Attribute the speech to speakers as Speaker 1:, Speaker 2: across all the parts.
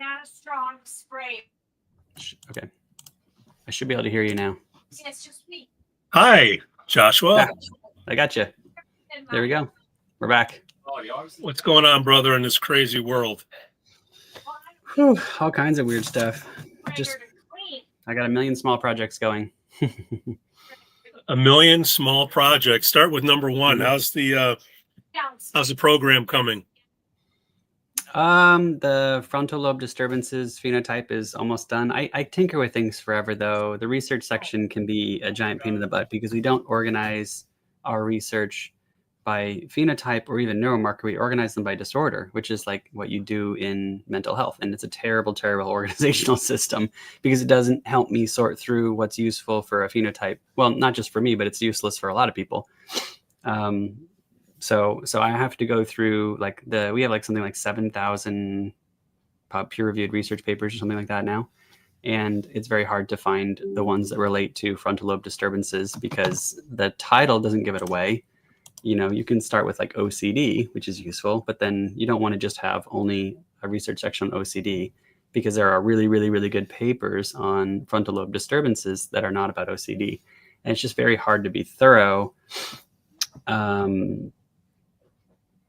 Speaker 1: Not a strong spray.
Speaker 2: Okay. I should be able to hear you now.
Speaker 1: Yeah, it's just me.
Speaker 3: Hi, Joshua.
Speaker 2: Yeah, I got you. There we go. We're back.
Speaker 3: What's going on, brother, in this crazy world?
Speaker 2: Whew, all kinds of weird stuff. I got a million small projects going.
Speaker 3: A million small projects. Start with number one.
Speaker 2: Mm-hmm.
Speaker 3: How's the program coming?
Speaker 2: The frontal lobe disturbances phenotype is almost done. I tinker with things forever, though. The research section can be a giant pain in the butt because we don't organize our research by phenotype or even neuromarker. We organize them by disorder, which is like what you do in mental health. And it's a terrible, terrible organizational system because it doesn't help me sort through what's useful for a phenotype. Well, not just for me, but it's useless for a lot of people. So I have to go through we have like something like 7,000 peer-reviewed research papers or something like that now. And it's very hard to find the ones that relate to frontal lobe disturbances because the title doesn't give it away. You know, you can start with like OCD, which is useful, but then you don't want to just have only a research section on OCD because there are really, really, really good papers on frontal lobe disturbances that are not about OCD. And it's just very hard to be thorough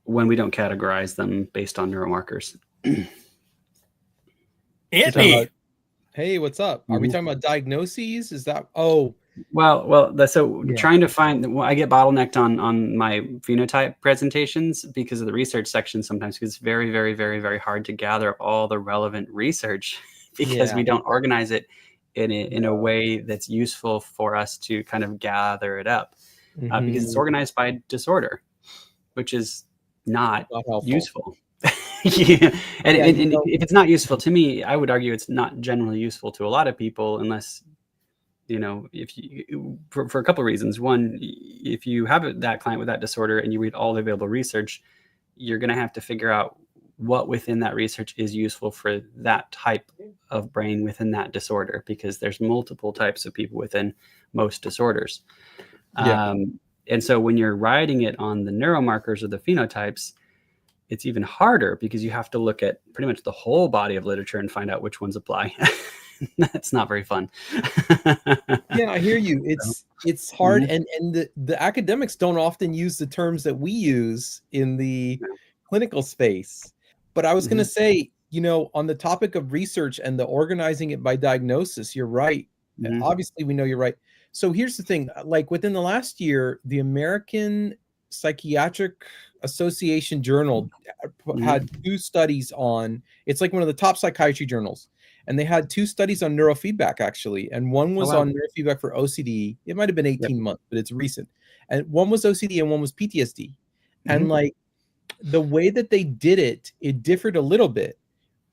Speaker 2: when we don't categorize them based on neuromarkers.
Speaker 3: Anthony.
Speaker 4: Hey, what's up? Are we talking about diagnoses? Is that,
Speaker 2: trying to find, I get bottlenecked on my phenotype presentations because of the research section sometimes, because it's very, very, very, very hard to gather all the relevant research because we don't organize it in a way that's useful for us to kind of gather it up because it's organized by disorder, which is not useful. And if it's not useful to me, I would argue it's not generally useful to a lot of people unless, you know, if you, for a couple of reasons. One, if you have that client with that disorder and you read all the available research, you're going to have to figure out what within that research is useful for that type of brain within that disorder, because there's multiple types of people within most disorders. And so when you're writing it on the neuromarkers or the phenotypes, it's even harder because you have to look at pretty much the whole body of literature and find out which ones apply. That's not very fun.
Speaker 4: Yeah, I hear you. It's hard, and the academics don't often use the terms that we use in the clinical space. But I was going to say, you know, on the topic of research and the organizing it by diagnosis, you're right. Obviously, we know you're right. So here's the thing, like within the last year, the American Psychiatric Association Journal had 2 studies on, it's like one of the top psychiatry journals. And they had 2 studies on neurofeedback, actually. And one was on neurofeedback for OCD. It might have been 18 months, but it's recent. And one was OCD and one was PTSD. And like the way that they did it, it differed a little bit.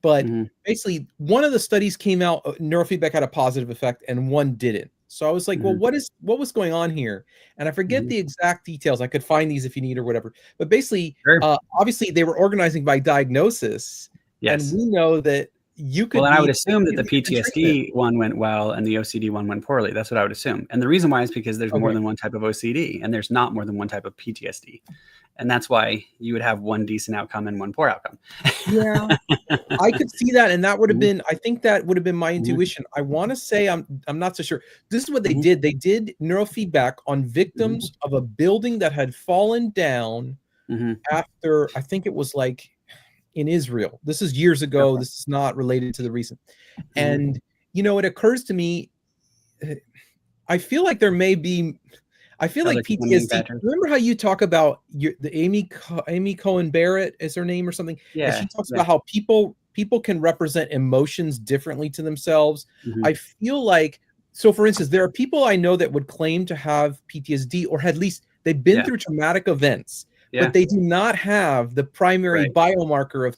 Speaker 4: But basically, one of the studies came out, neurofeedback had a positive effect, and one didn't. So I was like, well, what was going on here? And I forget the exact details. I could find these if you need or whatever. But basically, obviously, they were organizing by diagnosis. Yes. And we know that you could.
Speaker 2: Well, I would assume that the PTSD one went well and the OCD one went poorly. That's what I would assume. And the reason why is because there's more than one type of OCD and there's not more than one type of PTSD. And that's why you would have one decent outcome and one poor outcome.
Speaker 4: Yeah, I could see that. And that would have been, I think that would have been my intuition. I want to say, I'm not so sure. This is what they did. They did neurofeedback on victims of a building that had fallen down after, I think it was like in Israel. This is years ago. This is not related to the recent. And, you know, it occurs to me, I feel like there may be, I feel like PTSD. Remember how you talk about the Amy Cohen Barrett is her name or something? Yeah. And she talks about how people can represent emotions differently to themselves. I feel like, so for instance, there are people I know that would claim to have PTSD, or at least they've been through traumatic events, but they do not have the primary biomarker of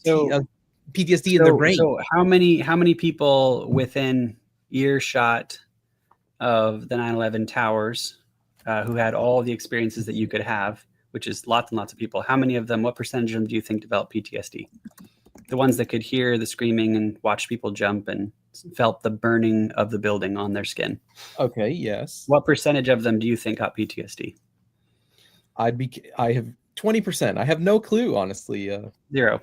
Speaker 4: PTSD in their brain.
Speaker 2: So how many people within earshot of the 9/11 towers who had all the experiences that you could have, which is lots and lots of people, how many of them, what percentage of them do you think developed PTSD? The ones that could hear the screaming and watch people jump and felt the burning of the building on their skin.
Speaker 4: Okay, yes.
Speaker 2: What percentage of them do you think got PTSD?
Speaker 4: I have 20%. I have no clue, honestly.
Speaker 2: 0.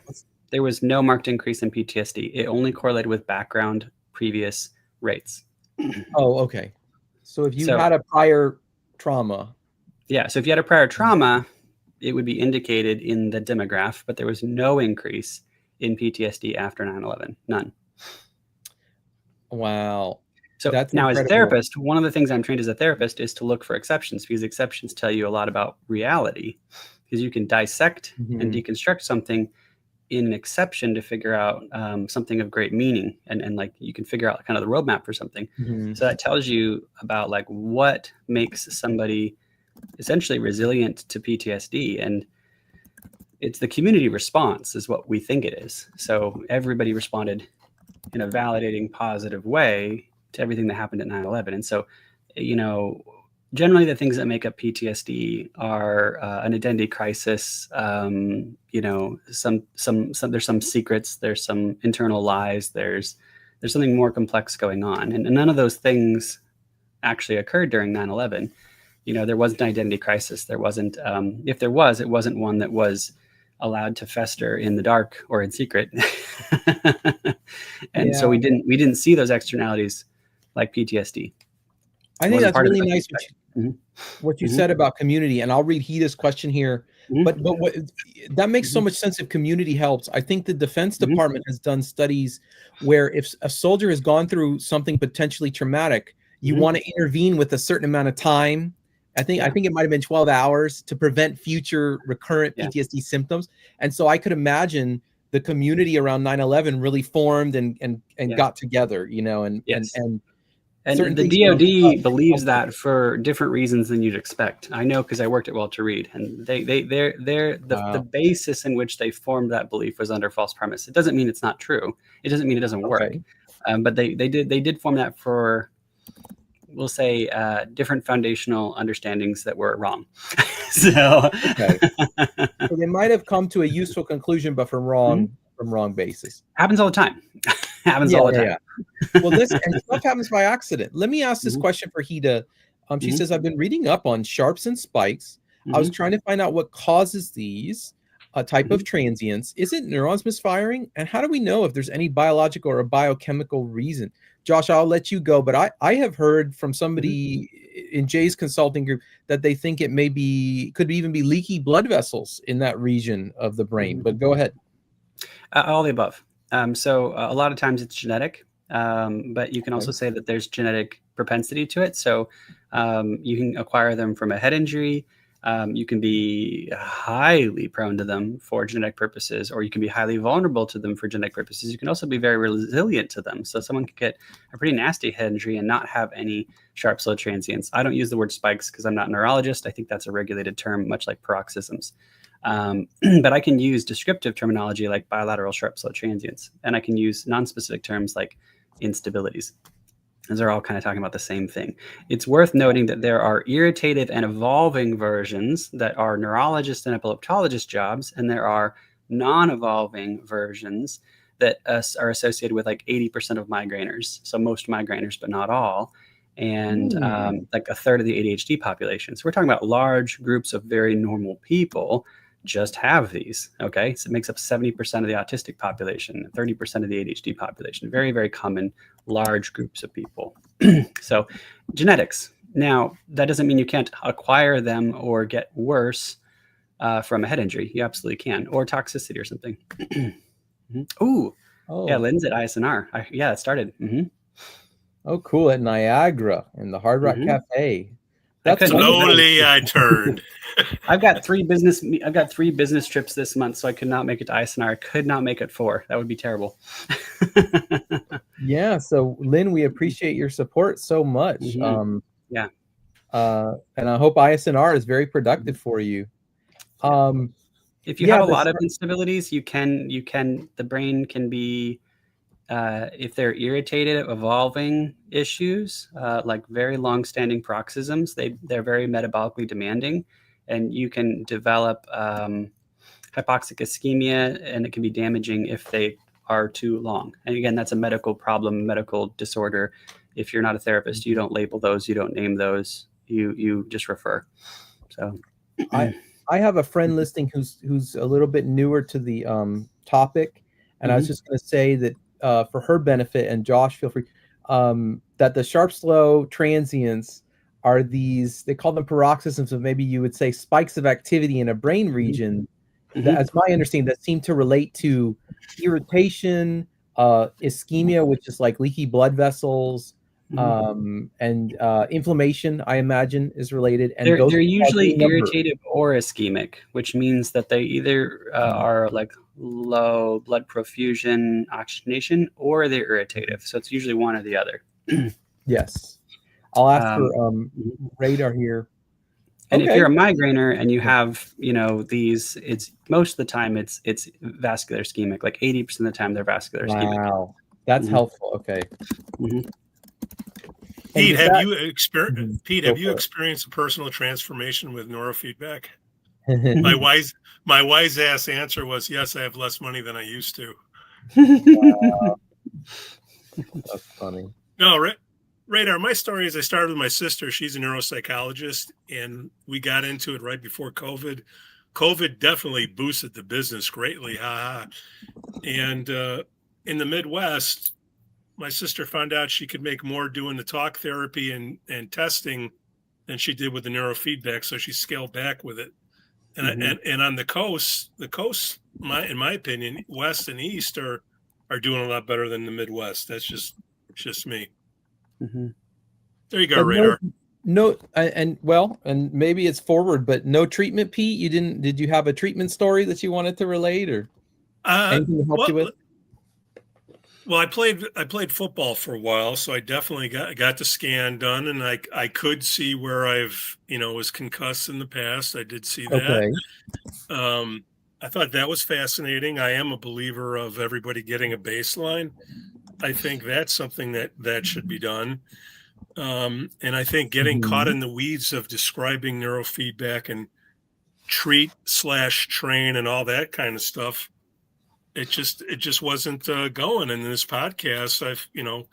Speaker 2: There was no marked increase in PTSD. It only correlated with background previous rates.
Speaker 4: Oh, okay. So if you
Speaker 2: So-
Speaker 4: had a prior trauma,
Speaker 2: Yeah, so if you had a prior trauma, it would be indicated in the demograph, but there was no increase in PTSD after 9/11, none.
Speaker 4: wow.
Speaker 2: So
Speaker 4: That's
Speaker 2: now, as a
Speaker 4: incredible.
Speaker 2: therapist, one of the things I'm trained as a therapist is to look for exceptions, because exceptions tell you a lot about reality, because you can dissect and
Speaker 4: Mhm.
Speaker 2: deconstruct something in an exception to figure out something of great meaning, and like you can figure out kind of the roadmap for something.
Speaker 4: Mhm.
Speaker 2: So that tells you about like what makes somebody essentially resilient to PTSD, and it's the community response is what we think it is. So everybody responded in a validating, positive way to everything that happened at 9/11. And so, you know, generally the things that make up PTSD are an identity crisis. You know, some there's some secrets, there's some internal lies, there's something more complex going on, and none of those things actually occurred during 9/11. You know, there wasn't an identity crisis. There wasn't, if there was, it wasn't one that was allowed to fester in the dark or in secret. And so we didn't see those externalities like PTSD.
Speaker 4: I think that's really nice
Speaker 2: Mhm.
Speaker 4: what you
Speaker 2: Mhm.
Speaker 4: said about community. And I'll read Hita's question here.
Speaker 2: Mhm.
Speaker 4: But what that makes so much sense if community helps. I think the Defense
Speaker 2: Mhm.
Speaker 4: Department has done studies where if a soldier has gone through something potentially traumatic, you
Speaker 2: Mhm.
Speaker 4: want to intervene with a certain amount of time. I think it might have been 12 hours to prevent future recurrent
Speaker 2: Yeah.
Speaker 4: PTSD symptoms. And so I could imagine the community around 9/11 really formed and
Speaker 2: Yeah.
Speaker 4: got together, you know,
Speaker 2: Yes.
Speaker 4: And
Speaker 2: And
Speaker 4: certain
Speaker 2: the
Speaker 4: things were
Speaker 2: DoD believes that for different reasons than you'd expect. I know because I worked at Walter Reed, and the
Speaker 4: Wow.
Speaker 2: basis in which they formed that belief was under false premise. It doesn't mean it's not true. It doesn't mean it doesn't work.
Speaker 4: Okay.
Speaker 2: But they did form that for, we'll say, different foundational understandings that were wrong. So,
Speaker 4: Okay. So they might have come to a useful conclusion, but from wrong basis.
Speaker 2: happens all the time. Happens all the time.
Speaker 4: Well, listen, and stuff happens by accident. Let me ask this
Speaker 2: Mhm.
Speaker 4: question for Hita. She
Speaker 2: Mhm.
Speaker 4: says, I've been reading up on sharps and spikes. I was
Speaker 2: Mhm.
Speaker 4: trying to find out what causes these type of transients. Is it neurons misfiring? And how do we know if there's any biological or biochemical reason? Josh, I'll let you go, but I have heard from somebody in Jay's consulting group that they think it could even be leaky blood vessels in that region of the brain. But go ahead.
Speaker 2: All the above. So a lot of times it's genetic, but you can also say that there's genetic propensity to it. So you can acquire them from a head injury. You can be highly prone to them for genetic purposes, or you can be highly vulnerable to them for genetic purposes. You can also be very resilient to them. So someone could get a pretty nasty head injury and not have any sharp slow transients. I don't use the word spikes because I'm not a neurologist. I think that's a regulated term, much like paroxysms. But I can use descriptive terminology like bilateral sharp slow transients, and I can use non-specific terms like instabilities. Those are all kind of talking about the same thing. It's worth noting that there are irritative and evolving versions that are neurologist and epileptologist jobs, and there are non-evolving versions that are associated with like 80% of migraineurs. So most migraineurs, but not all. And like a third of the ADHD population. So we're talking about large groups of very normal people just have these. Okay. So it makes up 70% of the autistic population, 30% of the ADHD population. Very, very common large groups of people. So genetics. Now, that doesn't mean you can't acquire them or get worse from a head injury. You absolutely can, or toxicity or something. Ooh. Yeah, Lynn's at ISNR. Yeah, it started.
Speaker 4: Oh, cool. At Niagara in the Hard Rock Cafe. That's
Speaker 3: slowly I turned.
Speaker 2: I've got three business trips this month, so I could not make it to ISNR. I could not make it 4. That would be terrible.
Speaker 4: Yeah. So Lynn, we appreciate your support so much.
Speaker 2: Yeah.
Speaker 4: And I hope ISNR is very productive for you.
Speaker 2: If you have a lot of instabilities, the brain can be, if they're irritated, evolving issues, like very long-standing paroxysms, they're very metabolically demanding, and you can develop hypoxic ischemia, and it can be damaging if they are too long. And again, that's a medical problem, medical disorder. If you're not a therapist, you don't label those, you don't name those, you just refer. So
Speaker 4: I I have a friend listening who's a little bit newer to the topic, and I was just going to say that for her benefit, and Josh, feel free, that the sharp slow transients are these, they call them paroxysms of, maybe you would say, spikes of activity in a brain region that, as my understanding, that seem to relate to irritation, ischemia, which is like leaky blood vessels, and inflammation, I imagine, is related. And
Speaker 2: they're usually irritative or ischemic, which means that they either are like low blood perfusion, oxygenation, or they're irritative. So it's usually one or the other.
Speaker 4: Yes. I'll ask for radar here.
Speaker 2: And if you're a migrainer and you have, these, it's most of the time it's vascular ischemic. Like 80% of the time they're vascular ischemic.
Speaker 4: Wow, that's helpful. Okay.
Speaker 3: Pete, have you experienced a personal transformation with neurofeedback? My wise ass answer was yes. I have less money than I used to.
Speaker 4: That's funny.
Speaker 3: No, Radar. My story is I started with my sister. She's a neuropsychologist, and we got into it right before COVID. COVID definitely boosted the business greatly. And in the Midwest, my sister found out she could make more doing the talk therapy and testing than she did with the neurofeedback. So she scaled back with it. And on the coast, in my opinion, West and East are doing a lot better than the Midwest. That's just me. There you go, Radar.
Speaker 4: And maybe it's forward, but no treatment, Pete. Did you have a treatment story that you wanted to relate, or anything to help you with?
Speaker 3: Well, I played football for a while, so I definitely got the scan done, and I could see where I've was concussed in the past. I did see that. Okay. I thought that was fascinating. I am a believer of everybody getting a baseline. I think that's something that should be done. And I think getting caught in the weeds of describing neurofeedback and treat/train and all that kind of stuff, it just wasn't going. And in this podcast, I've the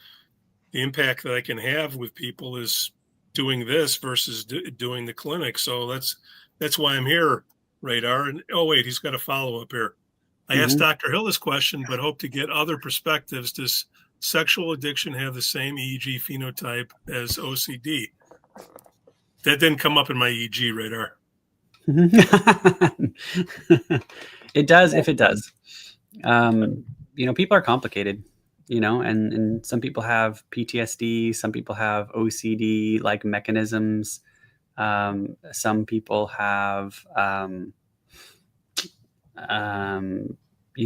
Speaker 3: impact that I can have with people is doing this versus doing the clinic. So that's why I'm here, Radar. And wait, he's got a follow up here. I asked Dr. Hill this question, but hope to get other perspectives. Does sexual addiction have the same EEG phenotype as OCD? That didn't come up in my EEG, Radar.
Speaker 2: It does if it does. People are complicated, and some people have PTSD, some people have OCD like mechanisms. Some people have,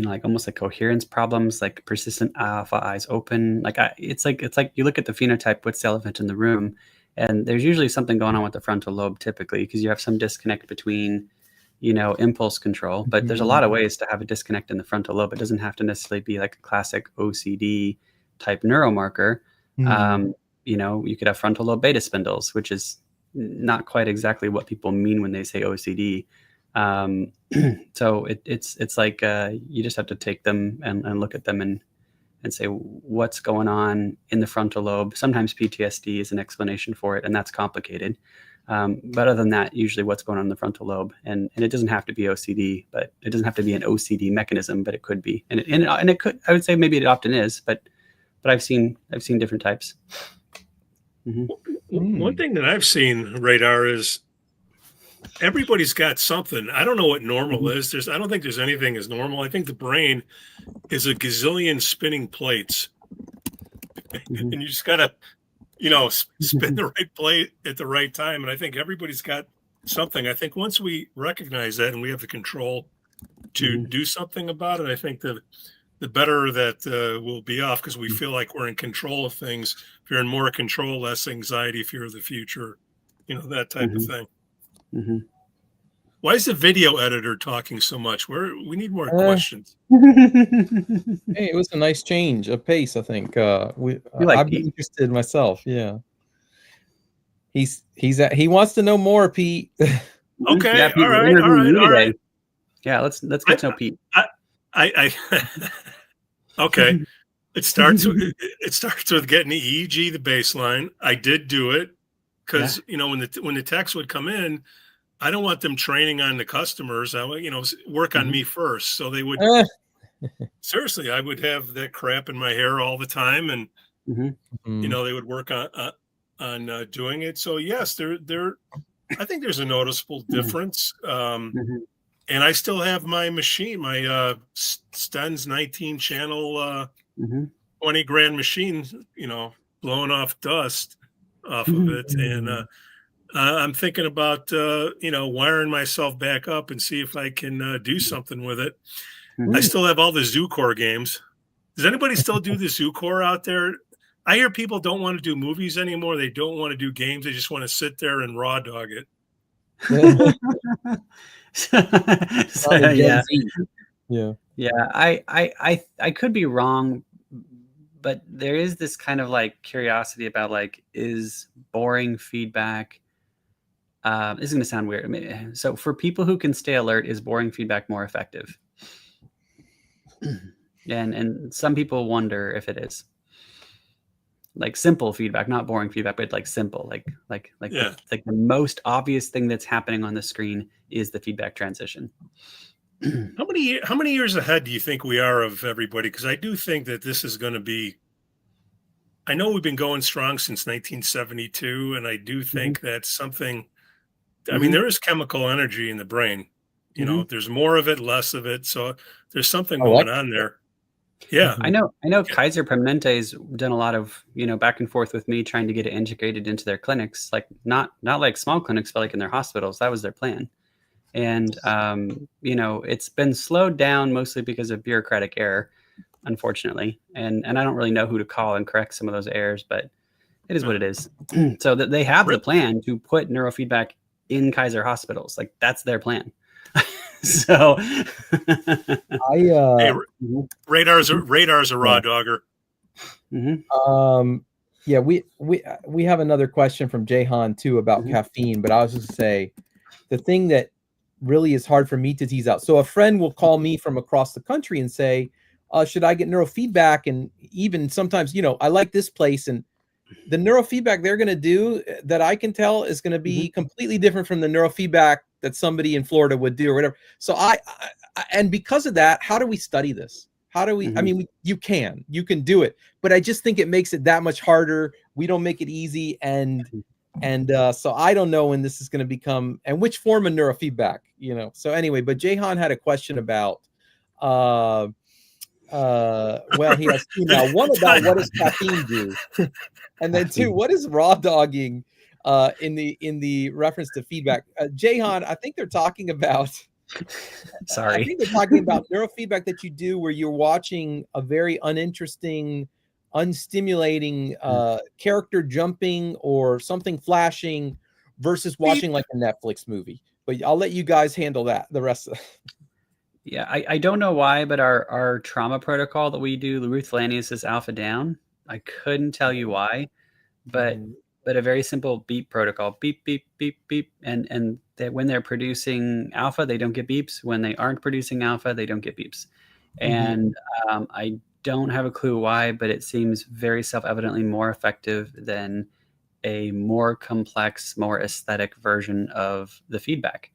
Speaker 2: like almost like coherence problems, like persistent alpha eyes open. It's like you look at the phenotype, what's the elephant in the room? And there's usually something going on with the frontal lobe typically, because you have some disconnect between, impulse control, but there's a lot of ways to have a disconnect in the frontal lobe. It doesn't have to necessarily be like a classic OCD type neuromarker. You could have frontal lobe beta spindles, which is not quite exactly what people mean when they say OCD. So it's like you just have to take them and look at them and say what's going on in the frontal lobe. Sometimes PTSD is an explanation for it, and that's complicated. But other than that, usually what's going on in the frontal lobe, and it doesn't have to be OCD, but it doesn't have to be an OCD mechanism, but it could be, and it could. I would say maybe it often is, but I've seen different types.
Speaker 3: One thing that I've seen, Radar, is everybody's got something. I don't know what normal is. I don't think there's anything as normal. I think the brain is a gazillion spinning plates, and you just gotta, spin the right plate at the right time. And I think everybody's got something. I think once we recognize that and we have the control to do something about it, I think the better that we'll be off, because we feel like we're in control of things. If you're in more control, less anxiety, fear of the future, that type of thing. Why is the video editor talking so much? We need more questions.
Speaker 4: Hey, it was a nice change of pace, I think. I've been interested myself. Yeah. He wants to know more, Pete.
Speaker 3: Okay. Yeah, Pete, all right.
Speaker 2: Yeah, let's get to know Pete.
Speaker 3: I okay. It starts with getting the EEG, the baseline. I did do it because when the text would come in, I don't want them training on the customers. I want, work on me first. So they would seriously, I would have that crap in my hair all the time, and they would work on doing it. So yes, I think there's a noticeable difference. And I still have my machine, my Sten's 19 channel, 20 grand machine, blowing off dust off of it. And I'm thinking about, wiring myself back up and see if I can do something with it. I still have all the Zoocore games. Does anybody still do the Zoocore out there? I hear people don't want to do movies anymore. They don't want to do games. They just want to sit there and raw dog it.
Speaker 2: I could be wrong, but there is this kind of like curiosity about like, is boring feedback this is going to sound weird. So for people who can stay alert, is boring feedback more effective? And some people wonder if it is. Like simple feedback, not boring feedback, but like simple, like the most obvious thing that's happening on the screen is the feedback transition.
Speaker 3: How many years ahead do you think we are of everybody? Because I do think that this is going to be. I know we've been going strong since 1972, and I do think that's something. I mean, there is chemical energy in the brain. There's more of it, less of it. So there's something going on there. Yeah,
Speaker 2: I know. Kaiser Permanente's done a lot of back and forth with me, trying to get it integrated into their clinics, like not like small clinics, but like in their hospitals. That was their plan, and it's been slowed down mostly because of bureaucratic error, unfortunately. And I don't really know who to call and correct some of those errors, but it is what it is. So that they have the plan to put neurofeedback in Kaiser hospitals, like that's their plan. So
Speaker 3: Radar's a raw dogger.
Speaker 4: Yeah, we have another question from Jahan too about caffeine, but I was just say the thing that really is hard for me to tease out. So a friend will call me from across the country and say, should I get neurofeedback? And even sometimes, I like this place, and the neurofeedback they're going to do that I can tell is going to be completely different from the neurofeedback that somebody in Florida would do or whatever. So and because of that, how do we study this? How do we, I mean, you can do it, but I just think it makes it that much harder. We don't make it easy. And so I don't know when this is going to become, and which form of neurofeedback, so anyway, but Jahan had a question about, well, he has two now. One about what does caffeine do? And then two, what is raw dogging in the reference to feedback? Jahan, I think they're talking about.
Speaker 2: Sorry.
Speaker 4: I think they're talking about neurofeedback that you do where you're watching a very uninteresting, unstimulating character jumping or something flashing versus watching like a Netflix movie. But I'll let you guys handle that. The rest of
Speaker 2: Yeah, I don't know why, but our trauma protocol that we do, Ruth Lanius is alpha down. I couldn't tell you why, but a very simple beep protocol, beep, beep, beep, beep. And that when they're producing alpha, they don't get beeps. When they aren't producing alpha, they don't get beeps. And I don't have a clue why, but it seems very self-evidently more effective than a more complex, more aesthetic version of the feedback.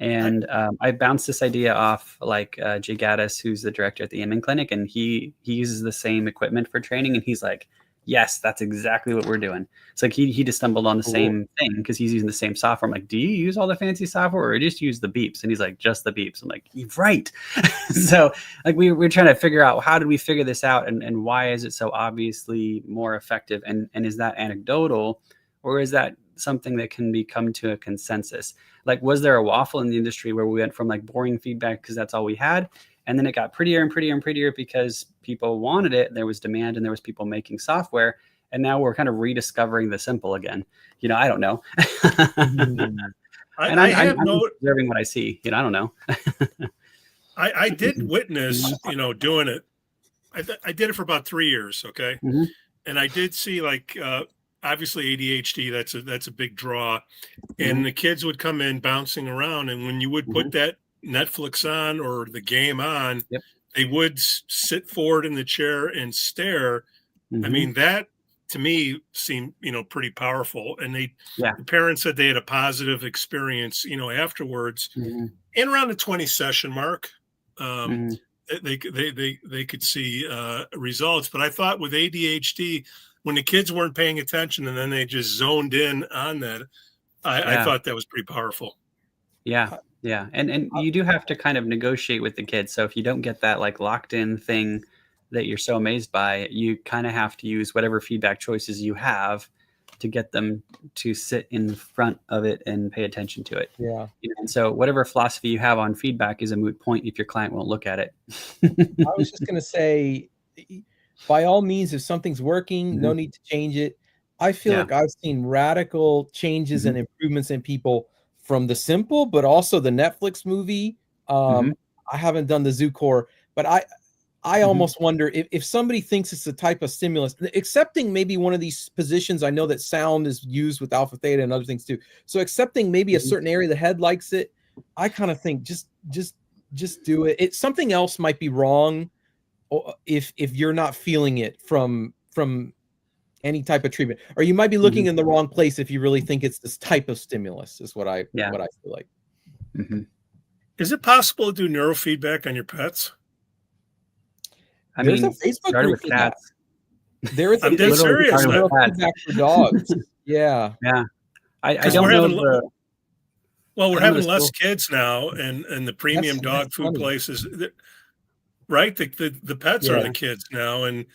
Speaker 2: And I bounced this idea off like Jay Gaddis, who's the director at the Inman Clinic, and he uses the same equipment for training, and he's like, yes, that's exactly what we're doing. It's like he just stumbled on the same thing because he's using the same software. I'm like, do you use all the fancy software or just use the beeps? And he's like, just the beeps. I'm like, you're right. So like we're trying to figure out how did we figure this out and why is it so obviously more effective? And is that anecdotal or is that something that can come to a consensus? Like, was there a waffle in the industry where we went from like boring feedback because that's all we had, and then it got prettier and prettier and prettier because people wanted it, there was demand, and there was people making software, and now we're kind of rediscovering the simple again. I don't know. I'm observing what I see. I don't know.
Speaker 3: I did witness, doing it. I did it for about 3 years. Okay. And I did see like, obviously ADHD, that's a big draw. And the kids would come in bouncing around. And when you would put that Netflix on or the game on, they would sit forward in the chair and stare. I mean, that to me seemed, pretty powerful. And the parents said they had a positive experience, afterwards. And around the 20 session mark, they could see results. But I thought with ADHD, when the kids weren't paying attention and then they just zoned in on that, I thought that was pretty powerful.
Speaker 2: Yeah. And you do have to kind of negotiate with the kids. So if you don't get that like locked in thing that you're so amazed by, you kind of have to use whatever feedback choices you have to get them to sit in front of it and pay attention to it.
Speaker 4: Yeah.
Speaker 2: And so whatever philosophy you have on feedback is a moot point if your client won't look at it.
Speaker 4: I was just going to say, by all means, if something's working, no need to change it. I feel like I've seen radical changes and improvements in people from the simple, but also the Netflix movie. I haven't done the ZooCore, but I almost wonder if somebody thinks it's a type of stimulus, accepting maybe one of these positions. I know that sound is used with alpha theta and other things too. So accepting maybe a certain area of the head likes it, I kind of think just do it. Something else might be wrong if you're not feeling it from any type of treatment, or you might be looking in the wrong place if you really think it's this type of stimulus. Is what I feel like.
Speaker 3: Is it possible to do neurofeedback on your pets?
Speaker 4: There's a Facebook group for that. There is.
Speaker 3: I'm dead serious.
Speaker 4: Neurofeedback for dogs. Yeah.
Speaker 2: I don't know.
Speaker 3: We're having less kids now, and the premium dog food places, right? The pets are the kids now, and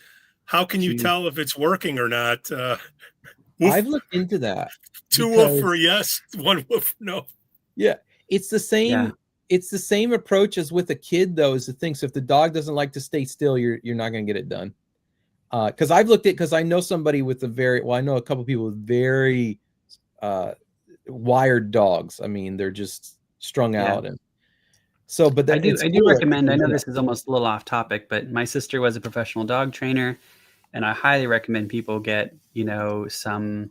Speaker 3: how can you tell if it's working or not?
Speaker 4: I've looked into that.
Speaker 3: 2 woof for yes, 1 woof for no. Yeah,
Speaker 4: it's the same. Yeah. It's the same approach as with a kid, though, is the thing. So if the dog doesn't like to stay still, you're not going to get it done. Because I've looked at, because I know somebody with I know a couple of people with very wired dogs. I mean, they're just strung out. And so, but
Speaker 2: I do recommend, I know this is almost a little off topic, but my sister was a professional dog trainer, and I highly recommend people get, some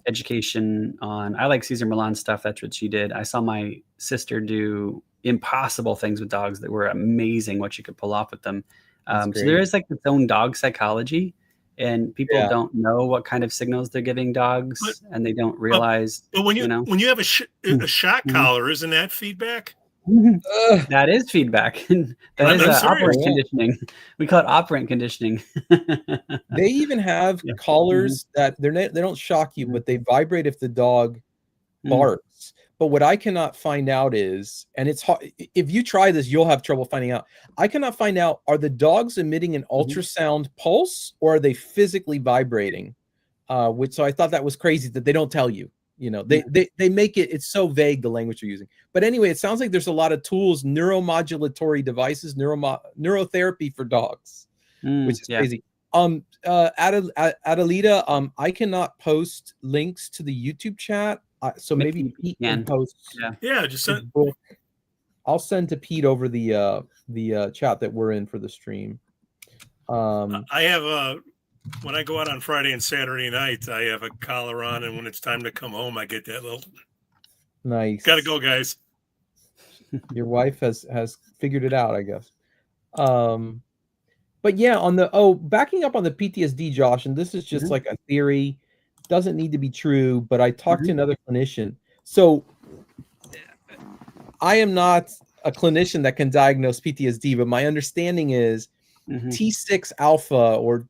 Speaker 2: education on, I like Cesar Millan stuff. That's what she did. I saw my sister do impossible things with dogs that were amazing, what she could pull off with them. So there is like its own dog psychology, and people don't know what kind of signals they're giving dogs, and they don't realize.
Speaker 3: But when you have a shock collar, isn't that feedback?
Speaker 2: That is feedback. That is operant conditioning. We call it operant conditioning.
Speaker 4: They even have collars that they don't shock you, but they vibrate if the dog barks. But what I cannot find out is, and it's hard, if you try this, you'll have trouble finding out. I cannot find out, are the dogs emitting an ultrasound pulse, or are they physically vibrating? So I thought that was crazy that they don't tell you. They make it's so vague, the language they're using. But anyway, it sounds like there's a lot of tools, neuromodulatory devices, neurotherapy for dogs, which is crazy. Adelita, I cannot post links to the YouTube chat. So maybe Pete can post.
Speaker 3: Just send.
Speaker 4: I'll send to Pete over the chat that we're in for the stream.
Speaker 3: I have when I go out on Friday and Saturday night, I have a collar on, and when it's time to come home, I get that little.
Speaker 4: Nice.
Speaker 3: Gotta go, guys.
Speaker 4: Your wife has figured it out, I guess. But yeah, backing up on the PTSD, Josh, and this is just like a theory. Doesn't need to be true, but I talked to another clinician. So I am not a clinician that can diagnose PTSD, but my understanding is T6 alpha, or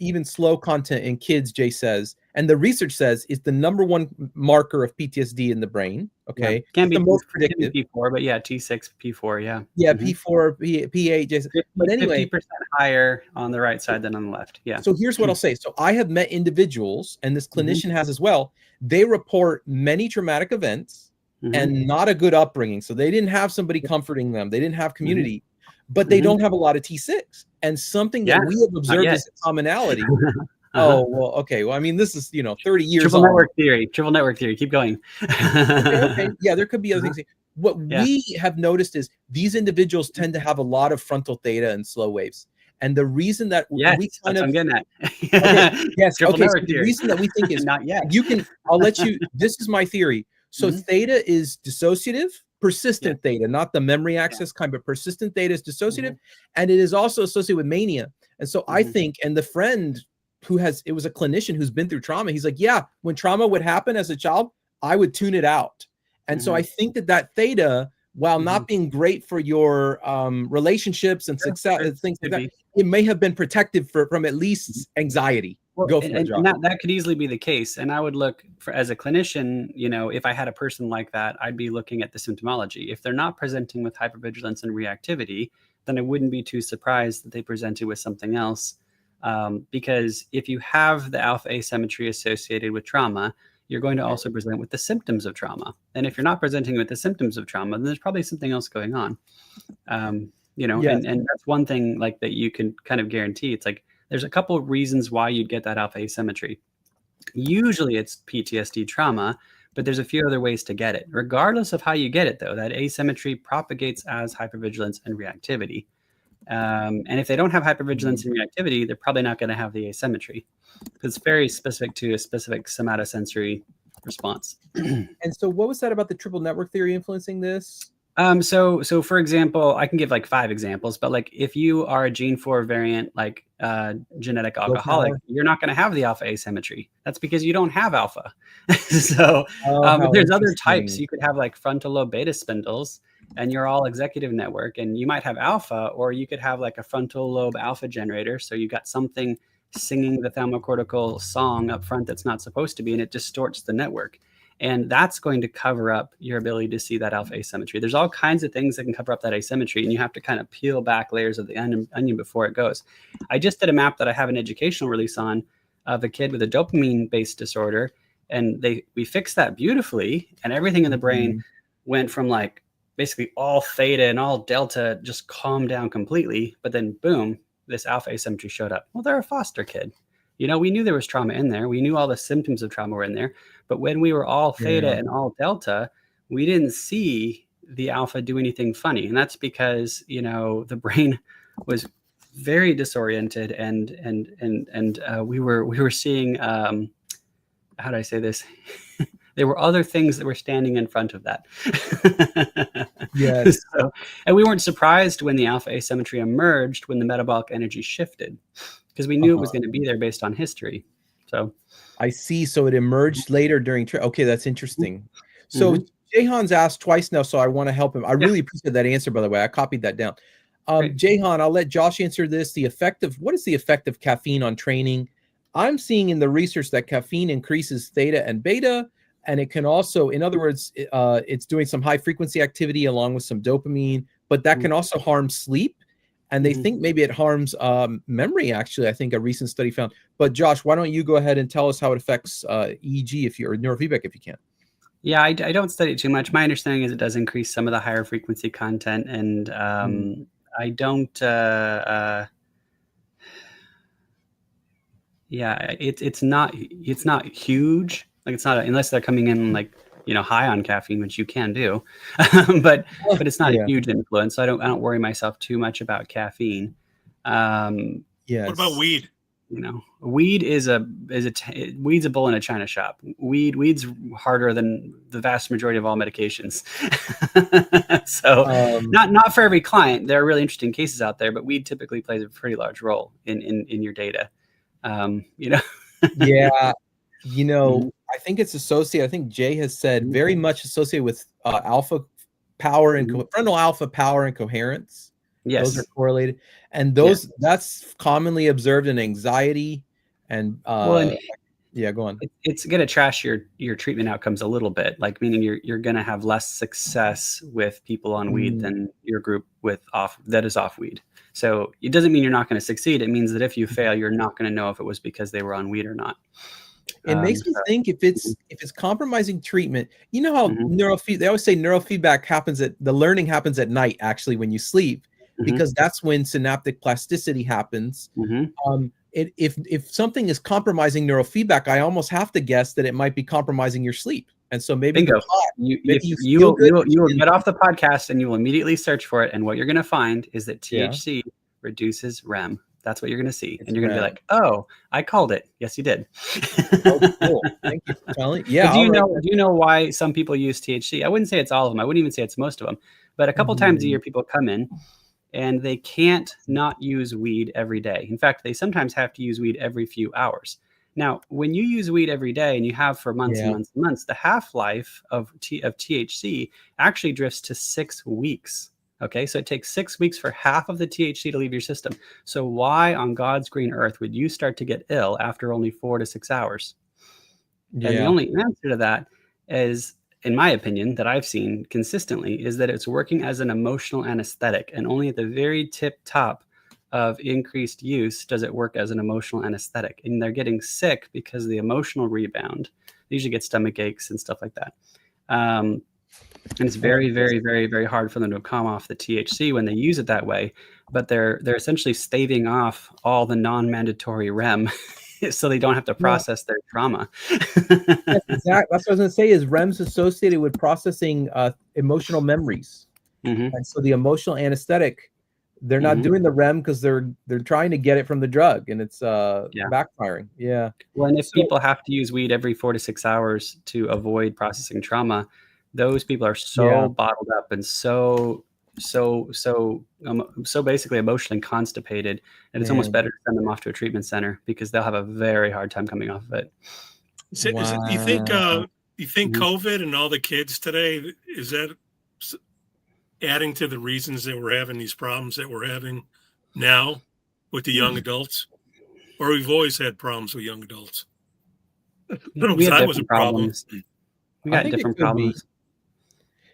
Speaker 4: even slow content in kids, Jay says, and the research says, is the #1 marker of PTSD in the brain. Okay.
Speaker 2: Can be
Speaker 4: the most predictive.
Speaker 2: P4, but T6, P4,
Speaker 4: Yeah, P4, P8, Jay says. But anyway,
Speaker 2: 50% higher on the right side than on the left. Yeah.
Speaker 4: So here's what I'll say. So I have met individuals, and this clinician has as well. They report many traumatic events and not a good upbringing. So they didn't have somebody comforting them. They didn't have community, but they don't have a lot of T6. And something that we have observed as a commonality. Oh, well, okay. Well, I mean, this is, 30 years
Speaker 2: Triple network theory. Keep going.
Speaker 4: Okay. Yeah, there could be other things. What we have noticed is these individuals tend to have a lot of frontal theta and slow waves. And the reason that we kind of,
Speaker 2: I'm getting that.
Speaker 4: So the reason that we think is
Speaker 2: not yet.
Speaker 4: I'll let you, this is my theory. So theta is dissociative, persistent theta, not the memory access kind, but persistent theta is dissociative. And it is also associated with mania. And so I think, and the friend it was a clinician who's been through trauma. He's like, yeah, when trauma would happen as a child, I would tune it out. And so I think that theta, while not being great for your relationships and success and things like that, it may have been protective from at least anxiety.
Speaker 2: Well, and that could easily be the case. And I would look for, as a clinician, you know, if I had a person like that, I'd be looking at the symptomology. If they're not presenting with hypervigilance and reactivity, then I wouldn't be too surprised that they presented with something else. Because if you have the alpha asymmetry associated with trauma, you're going to also present with the symptoms of trauma. And if you're not presenting with the symptoms of trauma, then there's probably something else going on. You know, and that's one thing like that you can kind of guarantee. It's like, there's a couple of reasons why you'd get that alpha asymmetry. Usually it's PTSD trauma, but there's a few other ways to get it. Regardless of how you get it, though, that asymmetry propagates as hypervigilance and reactivity. And if they don't have hypervigilance and reactivity, they're probably not going to have the asymmetry. It's very specific to a specific somatosensory response.
Speaker 4: And so what was that about the triple network theory influencing this?
Speaker 2: So for example, I can give like 5 examples, but like if you are a gene 4 variant, like genetic alcoholic, you're not going to have the alpha asymmetry. That's because you don't have alpha. So but there's other types. You could have like frontal lobe beta spindles and you're all executive network and you might have alpha, or you could have like a frontal lobe alpha generator. So you got something singing the thalamocortical song up front that's not supposed to be, and it distorts the network. And that's going to cover up your ability to see that alpha asymmetry. There's all kinds of things that can cover up that asymmetry, and you have to kind of peel back layers of the onion before it goes. I just did a map that I have an educational release on of a kid with a dopamine-based disorder, and we fixed that beautifully, and everything in the brain went from like basically all theta and all delta just calmed down completely, but then boom, this alpha asymmetry showed up. Well, they're a foster kid. You know, we knew there was trauma in there. We knew all the symptoms of trauma were in there. But when we were all theta and all delta, we didn't see the alpha do anything funny. And that's because, you know, the brain was very disoriented and we were seeing, how do I say this? There were other things that were standing in front of that.
Speaker 4: Yes.
Speaker 2: So, and we weren't surprised when the alpha asymmetry emerged when the metabolic energy shifted, because we knew it was going to be there based on history. So
Speaker 4: I see. So it emerged later during. Okay, that's interesting. So Jahan's asked twice now, so I want to help him. I really appreciate that answer, by the way. I copied that down. Jahan, I'll let Josh answer this. What is the effect of caffeine on training? I'm seeing in the research that caffeine increases theta and beta, and it can also, in other words, it's doing some high frequency activity along with some dopamine, but that can also harm sleep. And they think maybe it harms memory, actually, I think a recent study found. But Josh, why don't you go ahead and tell us how it affects EEG or neurofeedback if you can? Yeah,
Speaker 2: I don't study it too much. My understanding is it does increase some of the higher frequency content. And I don't, it's not huge. Like it's not, unless they're coming in like, you know, high on caffeine, which you can do, but it's not a huge influence. So I don't worry myself too much about caffeine.
Speaker 3: What about weed?
Speaker 2: You know, weed weed's a bull in a china shop. Weed's harder than the vast majority of all medications. So not for every client. There are really interesting cases out there, but weed typically plays a pretty large role in your data. You know.
Speaker 4: Yeah. You know, I think it's associated. I think Jay has said very much associated with alpha power and frontal alpha power and coherence.
Speaker 2: Yes,
Speaker 4: those are correlated, and that's commonly observed in anxiety. And yeah, go on.
Speaker 2: It's going to trash your treatment outcomes a little bit. Like meaning you're going to have less success with people on weed than your group that is off weed. So it doesn't mean you're not going to succeed. It means that if you fail, you're not going to know if it was because they were on weed or not.
Speaker 4: It makes me think if it's compromising treatment, you know how they always say neurofeedback the learning happens at night, actually, when you sleep, because that's when synaptic plasticity happens. If something is compromising neurofeedback, I almost have to guess that it might be compromising your sleep. And so maybe
Speaker 2: you will get off the podcast and you will immediately search for it. And what you're going to find is that THC reduces REM. That's what you're going to see. And you're going to be like, oh, I called it. Yes, you did.
Speaker 4: Oh, cool. Thank you for telling. Yeah.
Speaker 2: Do you know why some people use THC? I wouldn't say it's all of them. I wouldn't even say it's most of them. But a couple times a year, people come in and they can't not use weed every day. In fact, they sometimes have to use weed every few hours. Now, when you use weed every day and you have for months and months and months, the half-life of THC actually drifts to 6 weeks. Okay, so it takes 6 weeks for half of the THC to leave your system. So why on God's green earth would you start to get ill after only 4 to 6 hours? Yeah. And the only answer to that is, in my opinion, that I've seen consistently, is that it's working as an emotional anesthetic, and only at the very tip top of increased use does it work as an emotional anesthetic. And they're getting sick because of the emotional rebound. They usually get stomach aches and stuff like that. And it's very, very, very, very hard for them to come off the THC when they use it that way. But they're essentially staving off all the non-mandatory REM so they don't have to process their trauma.
Speaker 4: Yes, exactly. That's what I was going to say, is REM's associated with processing emotional memories. And so the emotional anesthetic, they're not doing the REM because they're trying to get it from the drug, and it's backfiring. Yeah.
Speaker 2: Well, and if people have to use weed every 4 to 6 hours to avoid processing trauma, those people are so bottled up and so basically emotionally constipated, and it's almost better to send them off to a treatment center because they'll have a very hard time coming off of it.
Speaker 3: You think COVID and all the kids today, is that adding to the reasons that we're having these problems that we're having now with the young adults? Or we've always had problems with young adults?
Speaker 2: We have different problems. We got different problems.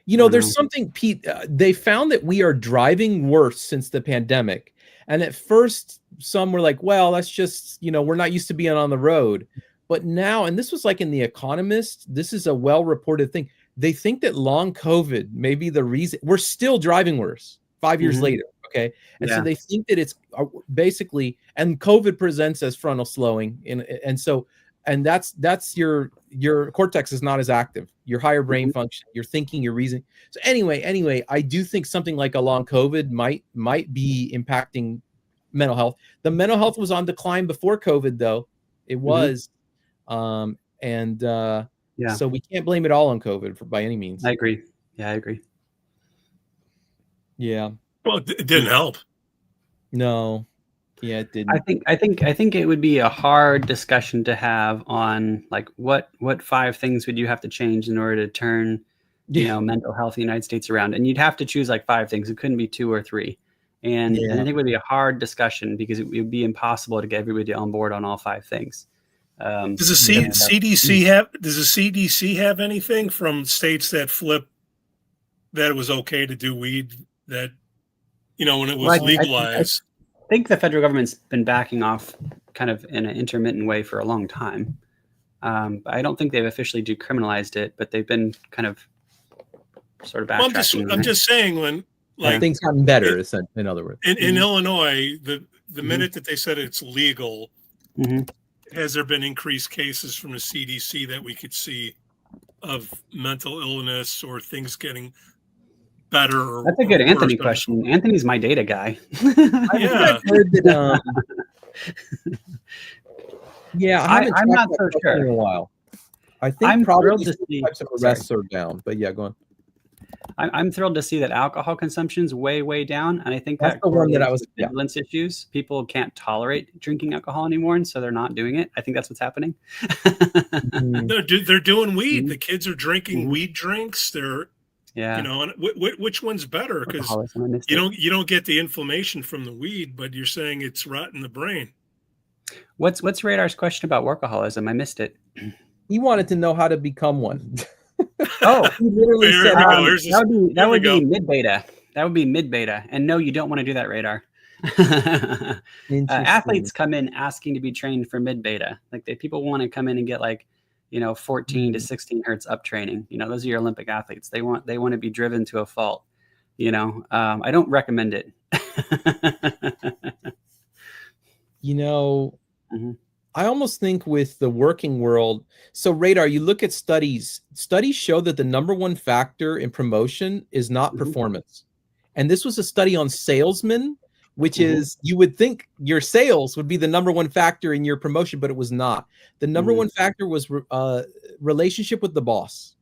Speaker 4: You know, there's something, Pete, they found that we are driving worse since the pandemic. And at first, some were like, well, that's just, we're not used to being on the road. But now, and this was like in The Economist, this is a well-reported thing. They think that long COVID may be the reason we're still driving worse 5 years later. Okay. And so they think that it's basically, and COVID presents as frontal slowing. And that's your cortex is not as active, your higher brain function, your thinking, your reasoning. So anyway, I do think something like a long COVID might be impacting mental health. The mental health was on decline before COVID, though. It was. So we can't blame it all on COVID by any means.
Speaker 2: I agree. Yeah, I agree.
Speaker 4: Yeah.
Speaker 3: Well, it didn't help.
Speaker 4: No. Yeah, it didn't.
Speaker 2: I think it would be a hard discussion to have on like what 5 things would you have to change in order to turn mental health in the United States around, and you'd have to choose like 5 things. It couldn't be 2 or 3, and I think it would be a hard discussion because it would be impossible to get everybody on board on all 5 things.
Speaker 3: Does the CDC have anything from states that flip that it was okay to do weed, that when it was legalized?
Speaker 2: I think the federal government's been backing off kind of in an intermittent way for a long time. I don't think they've officially decriminalized it, but they've been kind of sort of backtracking.
Speaker 3: I'm just saying, when
Speaker 4: things gotten better, in other words.
Speaker 3: In Illinois, the minute that they said it's legal, has there been increased cases from the CDC that we could see of mental illness or things getting better?
Speaker 2: That's a good Anthony question. Anthony's my data guy.
Speaker 3: Yeah.
Speaker 2: I'm not so sure.
Speaker 4: In a while. I think
Speaker 2: I'm
Speaker 4: probably
Speaker 2: thrilled to see
Speaker 4: types of arrests are down, but yeah, go on.
Speaker 2: I'm thrilled to see that alcohol consumption is way down, and I think
Speaker 4: that's the one that I was
Speaker 2: vigilance issues. People can't tolerate drinking alcohol anymore, and so they're not doing it. I think that's what's happening.
Speaker 3: They're doing weed. The kids are drinking weed drinks. They're which one's better? Because you don't get the inflammation from the weed, but you're saying it's rotting the brain.
Speaker 2: What's Radar's question about workaholism? I missed it.
Speaker 4: He wanted to know how to become one.
Speaker 2: Oh,
Speaker 4: he literally said
Speaker 2: that would be mid beta. That would be mid beta. And no, you don't want to do that, Radar. Athletes come in asking to be trained for mid beta. Like people want to come in and get 14 to 16 hertz up training. Those are your Olympic athletes. They want to be driven to a fault. I don't recommend it.
Speaker 4: I almost think with the working world, so Radar, you look at studies show that the number one factor in promotion is not performance. And this was a study on salesmen, which is, you would think your sales would be the number one factor in your promotion, but it was not. The number one factor was relationship with the boss.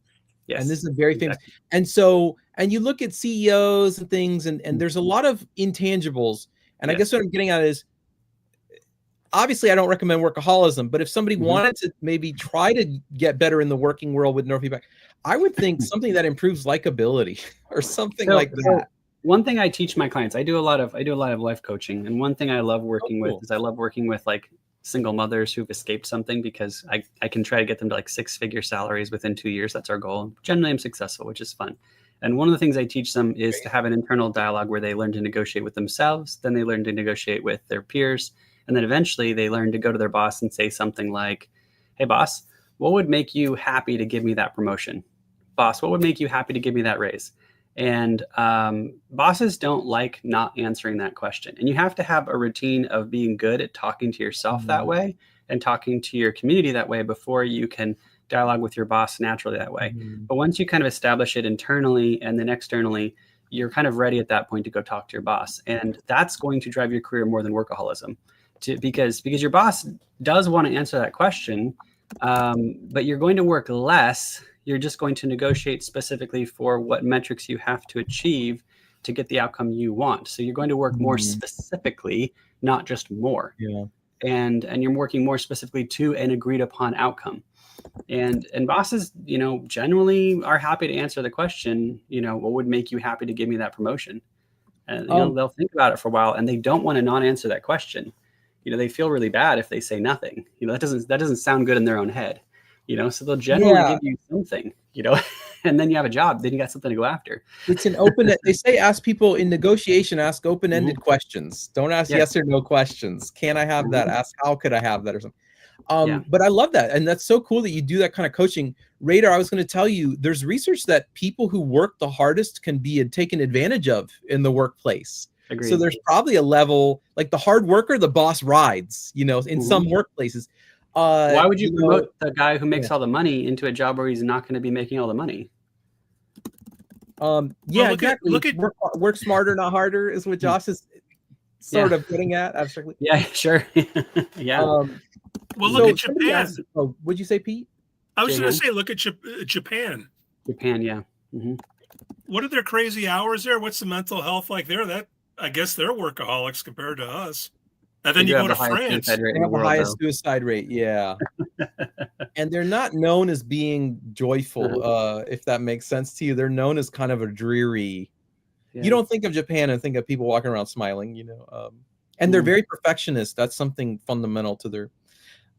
Speaker 2: Yes.
Speaker 4: And this is a very famous. And so, and you look at CEOs and things, and there's a lot of intangibles. And I guess what I'm getting at is, obviously, I don't recommend workaholism, but if somebody wanted to maybe try to get better in the working world with neurofeedback, I would think something that improves likability or something like that.
Speaker 2: One thing I teach my clients, I do a lot of life coaching, and one thing I love working with is I love working with like single mothers who've escaped something, because I can try to get them to like 6-figure salaries within 2 years. That's our goal. Generally, I'm successful, which is fun. And one of the things I teach them is to have an internal dialogue where they learn to negotiate with themselves, then they learn to negotiate with their peers, and then eventually they learn to go to their boss and say something like, "Hey, boss, what would make you happy to give me that promotion? Boss, what would make you happy to give me that raise?" And bosses don't like not answering that question. And you have to have a routine of being good at talking to yourself that way and talking to your community that way before you can dialogue with your boss naturally that way. But once you kind of establish it internally and then externally, you're kind of ready at that point to go talk to your boss. And that's going to drive your career more than workaholism, because your boss does want to answer that question, but you're going to work less. You're just going to negotiate specifically for what metrics you have to achieve to get the outcome you want. So you're going to work more specifically, not just more.
Speaker 4: Yeah.
Speaker 2: And you're working more specifically to an agreed upon outcome. And bosses, generally are happy to answer the question, what would make you happy to give me that promotion? And they'll think about it for a while, and they don't want to not answer that question. They feel really bad if they say nothing. That doesn't sound good in their own head. So they'll generally give you something, and then you have a job, then you got something to go after.
Speaker 4: It's an open, they say, ask people in negotiation, ask open-ended questions. Don't ask yes or no questions. Can I have that? Ask, how could I have that, or something. But I love that. And that's so cool that you do that kind of coaching. Radar, I was going to tell you, there's research that people who work the hardest can be taken advantage of in the workplace.
Speaker 2: Agreed.
Speaker 4: So there's probably a level, like the hard worker, the boss rides, in some workplaces.
Speaker 2: Why would you promote the guy who makes all the money into a job where he's not going to be making all the money?
Speaker 4: Exactly. Work smarter, not harder, is what Josh is sort of getting at abstractly.
Speaker 2: Yeah, sure. Yeah.
Speaker 3: Look at Japan.
Speaker 4: What'd you say, Pete?
Speaker 3: I was going to say, look at Japan.
Speaker 2: Japan, yeah.
Speaker 3: What are their crazy hours there? What's the mental health like there? I guess they're workaholics compared to us. And then you go to France.
Speaker 4: They have the highest suicide rate, yeah. And they're not known as being joyful, if that makes sense to you. They're known as kind of a dreary. You don't think of Japan and think of people walking around smiling, and they're very perfectionist. That's something fundamental to their.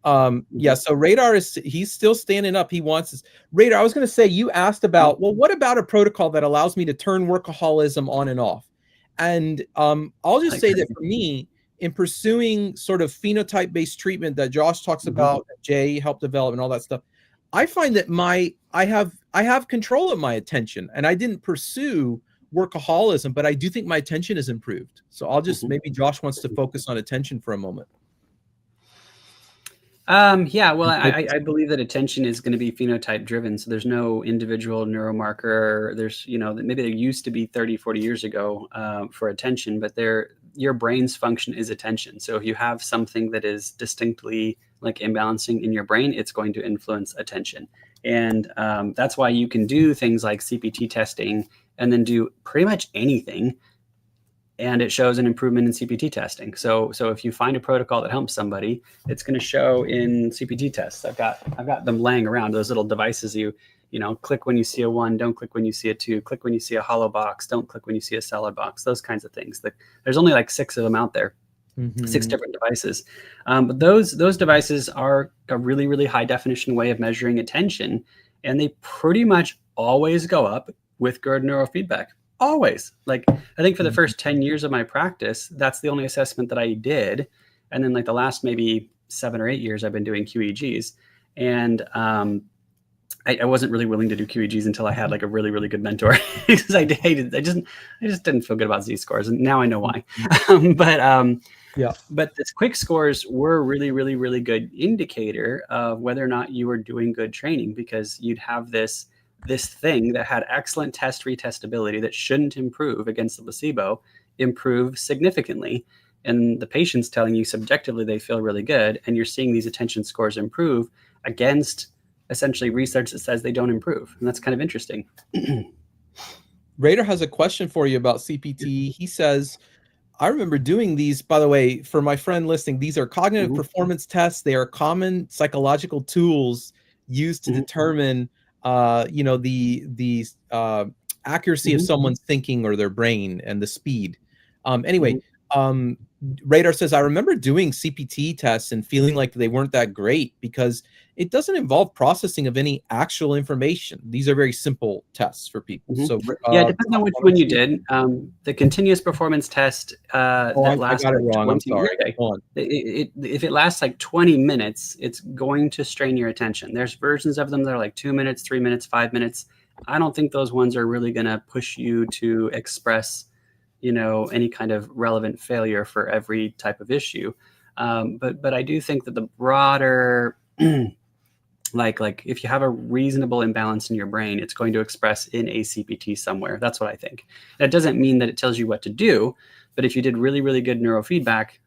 Speaker 4: So Radar he's still standing up. He wants this. Radar, I was going to say, you asked about, what about a protocol that allows me to turn workaholism on and off? And I'll just say that for me, in pursuing sort of phenotype-based treatment that Josh talks about, that Jay helped develop and all that stuff, I find that I have control of my attention, and I didn't pursue workaholism, but I do think my attention is improved. So I'll just, maybe Josh wants to focus on attention for a moment.
Speaker 2: I believe that attention is going to be phenotype driven. So there's no individual neuromarker. There's, maybe there used to be 30, 40 years ago for attention, but your brain's function is attention. So if you have something that is distinctly like imbalancing in your brain, it's going to influence attention. And that's why you can do things like CPT testing and then do pretty much anything, and it shows an improvement in CPT testing. So if you find a protocol that helps somebody, it's going to show in CPT tests. I've got them laying around, those little devices. You click when you see a 1, don't click when you see a 2, click when you see a hollow box, don't click when you see a solid box, those kinds of things. There's only like 6 of them out there, 6 different devices. But those devices are a really, really high definition way of measuring attention. And they pretty much always go up with good neurofeedback. Always. Like, I think for the first 10 years of my practice, that's the only assessment that I did. And then like the last maybe 7 or 8 years, I've been doing QEEGs. And I wasn't really willing to do QEEGs until I had like a really, really good mentor, because I just didn't feel good about Z-scores. And now I know why. But the quick scores were a really, really, really good indicator of whether or not you were doing good training, because you'd have this thing that had excellent test retestability that shouldn't improve against the placebo improve significantly. And the patient's telling you subjectively they feel really good, and you're seeing these attention scores improve against essentially research that says they don't improve, and that's kind of interesting.
Speaker 4: Raider has a question for you about CPT. He says, I remember doing these, by the way, for my friend listening, these are cognitive performance tests. They are common psychological tools used to determine, the accuracy of someone's thinking or their brain and the speed. Radar says, I remember doing CPT tests and feeling like they weren't that great because it doesn't involve processing of any actual information. These are very simple tests for people. So
Speaker 2: it depends on which one you did. The continuous performance test that lasts.
Speaker 4: I got it wrong. I'm sorry.
Speaker 2: If it lasts like 20 minutes, it's going to strain your attention. There's versions of them that are like 2 minutes, 3 minutes, 5 minutes. I don't think those ones are really going to push you to express, any kind of relevant failure for every type of issue. But I do think that the broader, like if you have a reasonable imbalance in your brain, it's going to express in a CPT somewhere. That's what I think. That doesn't mean that it tells you what to do, but if you did really, really good neurofeedback,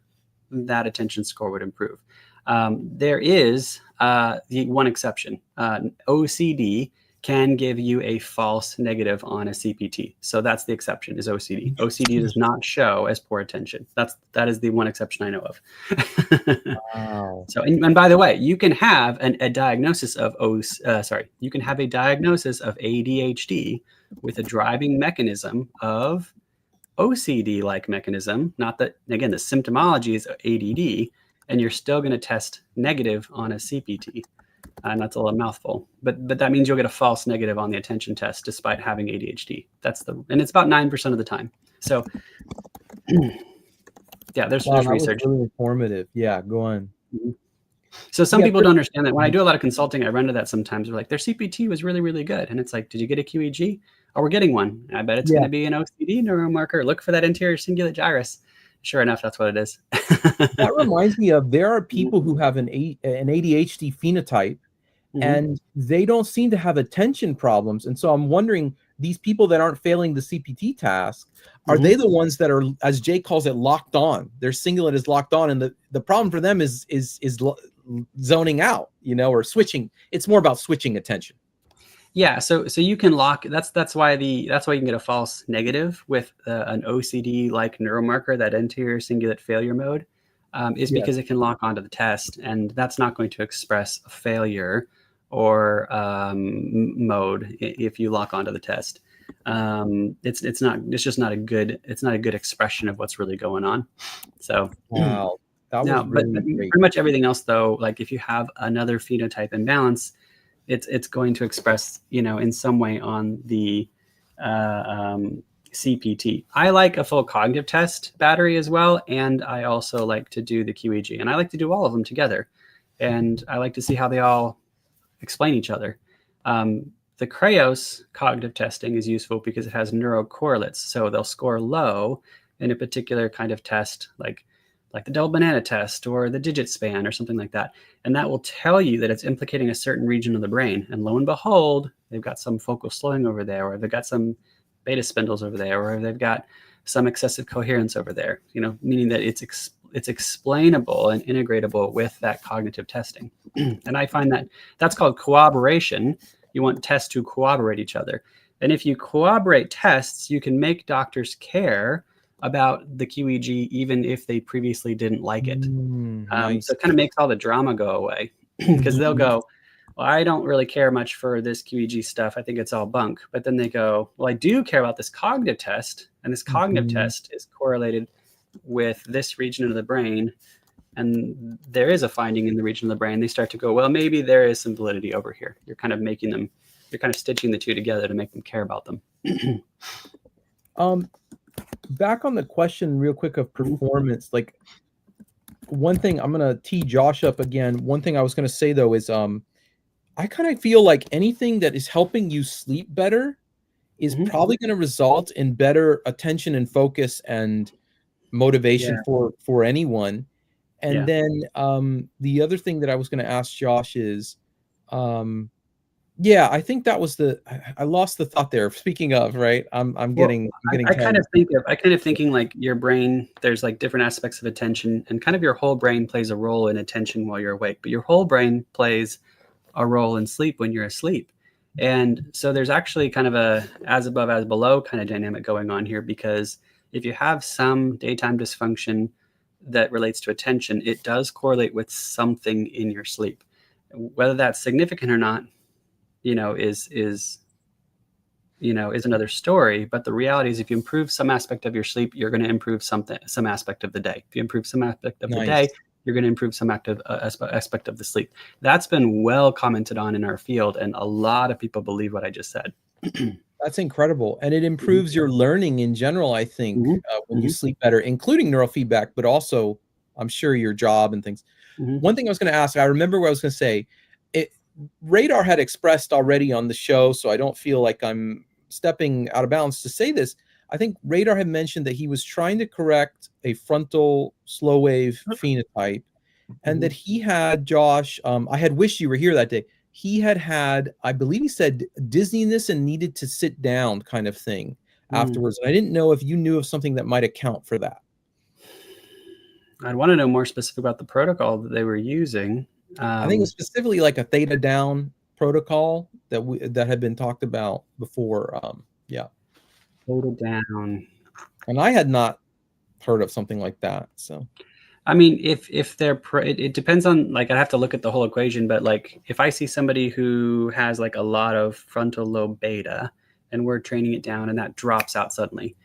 Speaker 2: that attention score would improve. There is the one exception. OCD can give you a false negative on a CPT. So that's the exception, is OCD. OCD does not show as poor attention. That is the one exception I know of.
Speaker 4: Wow.
Speaker 2: So, and by the way, you can have a diagnosis of ADHD with a driving mechanism of OCD-like mechanism. Not that, again, the symptomology is ADD, and you're still going to test negative on a CPT. And that's a little mouthful, but that means you'll get a false negative on the attention test despite having ADHD. And it's about 9% of the time. So yeah, there's research.
Speaker 4: Really informative. Yeah, go on.
Speaker 2: So some people don't understand that. When I do a lot of consulting, I run into that sometimes. They're like, their CPT was really, really good. And it's like, did you get a QEG? Oh, we're getting one. I bet it's going to be an OCD neuromarker. Look for that anterior cingulate gyrus. Sure enough, that's what it is.
Speaker 4: That reminds me of, there are people who have an ADHD phenotype, and they don't seem to have attention problems. And so I'm wondering, these people that aren't failing the CPT task, are they the ones that are, as Jay calls it, locked on? Their cingulate is locked on, and the problem for them is zoning out, or switching. It's more about switching attention.
Speaker 2: Yeah, so you can lock. That's why you can get a false negative with an OCD like neuromarker, that anterior cingulate failure mode, because it can lock onto the test, and that's not going to express a failure or mode if you lock onto the test. It's just not a good expression of what's really going on. So
Speaker 4: wow, that was really great.
Speaker 2: Pretty much everything else though, like if you have another phenotype imbalance, it's going to express, in some way on the CPT. I like a full cognitive test battery as well, and I also like to do the QEG, and I like to do all of them together, and I like to see how they all explain each other. The Krayos cognitive testing is useful because it has neurocorrelates, so they'll score low in a particular kind of test, like the double banana test or the digit span or something like that. And that will tell you that it's implicating a certain region of the brain. And lo and behold, they've got some focal slowing over there, or they've got some beta spindles over there, or they've got some excessive coherence over there, meaning that it's explainable and integratable with that cognitive testing. And I find that that's called corroboration. You want tests to corroborate each other. And if you corroborate tests, you can make doctors care about the QEG, even if they previously didn't like it.
Speaker 4: Nice.
Speaker 2: So it kind of makes all the drama go away, because they'll go, well, I don't really care much for this QEG stuff. I think it's all bunk. But then they go, well, I do care about this cognitive test, and this cognitive test is correlated with this region of the brain, and there is a finding in the region of the brain. They start to go, well, maybe there is some validity over here. You're kind of stitching the two together to make them care about them.
Speaker 4: Back on the question real quick of performance, like one thing, I'm going to tee Josh up again. One thing I was going to say though is I kind of feel like anything that is helping you sleep better is probably going to result in better attention and focus and motivation for anyone. And then the other thing that I was going to ask Josh is I think that was I lost the thought there. Speaking of, right, I'm getting
Speaker 2: I kind of thinking like your brain, there's like different aspects of attention, and kind of your whole brain plays a role in attention while you're awake, but your whole brain plays a role in sleep when you're asleep. And so there's actually kind of a as above, as below kind of dynamic going on here, because if you have some daytime dysfunction that relates to attention, it does correlate with something in your sleep. Whether that's significant or not, is another story. But the reality is, if you improve some aspect of your sleep, you're going to improve some aspect of the day. If you improve some aspect of the day, you're going to improve some aspect of the sleep. That's been well commented on in our field, and a lot of people believe what I just said.
Speaker 4: That's incredible. And it improves your learning in general, I think, when you sleep better, including neurofeedback, but also, I'm sure, your job and things. One thing I was going to ask, I remember what I was going to say. Radar had expressed already on the show, so I don't feel like I'm stepping out of bounds to say this. I think Radar had mentioned that he was trying to correct a frontal slow wave phenotype, and that he had, Josh, I had wished you were here that day. He had, I believe he said, dizziness and needed to sit down kind of thing afterwards. And I didn't know if you knew of something that might account for that.
Speaker 2: I'd want to know more specific about the protocol that they were using.
Speaker 4: I think it was specifically like a theta down protocol that had been talked about before.
Speaker 2: Theta down.
Speaker 4: And I had not heard of something like that. So,
Speaker 2: I mean, if they're it depends on, like, I'd have to look at the whole equation. But like, if I see somebody who has like a lot of frontal lobe beta, and we're training it down, and that drops out suddenly,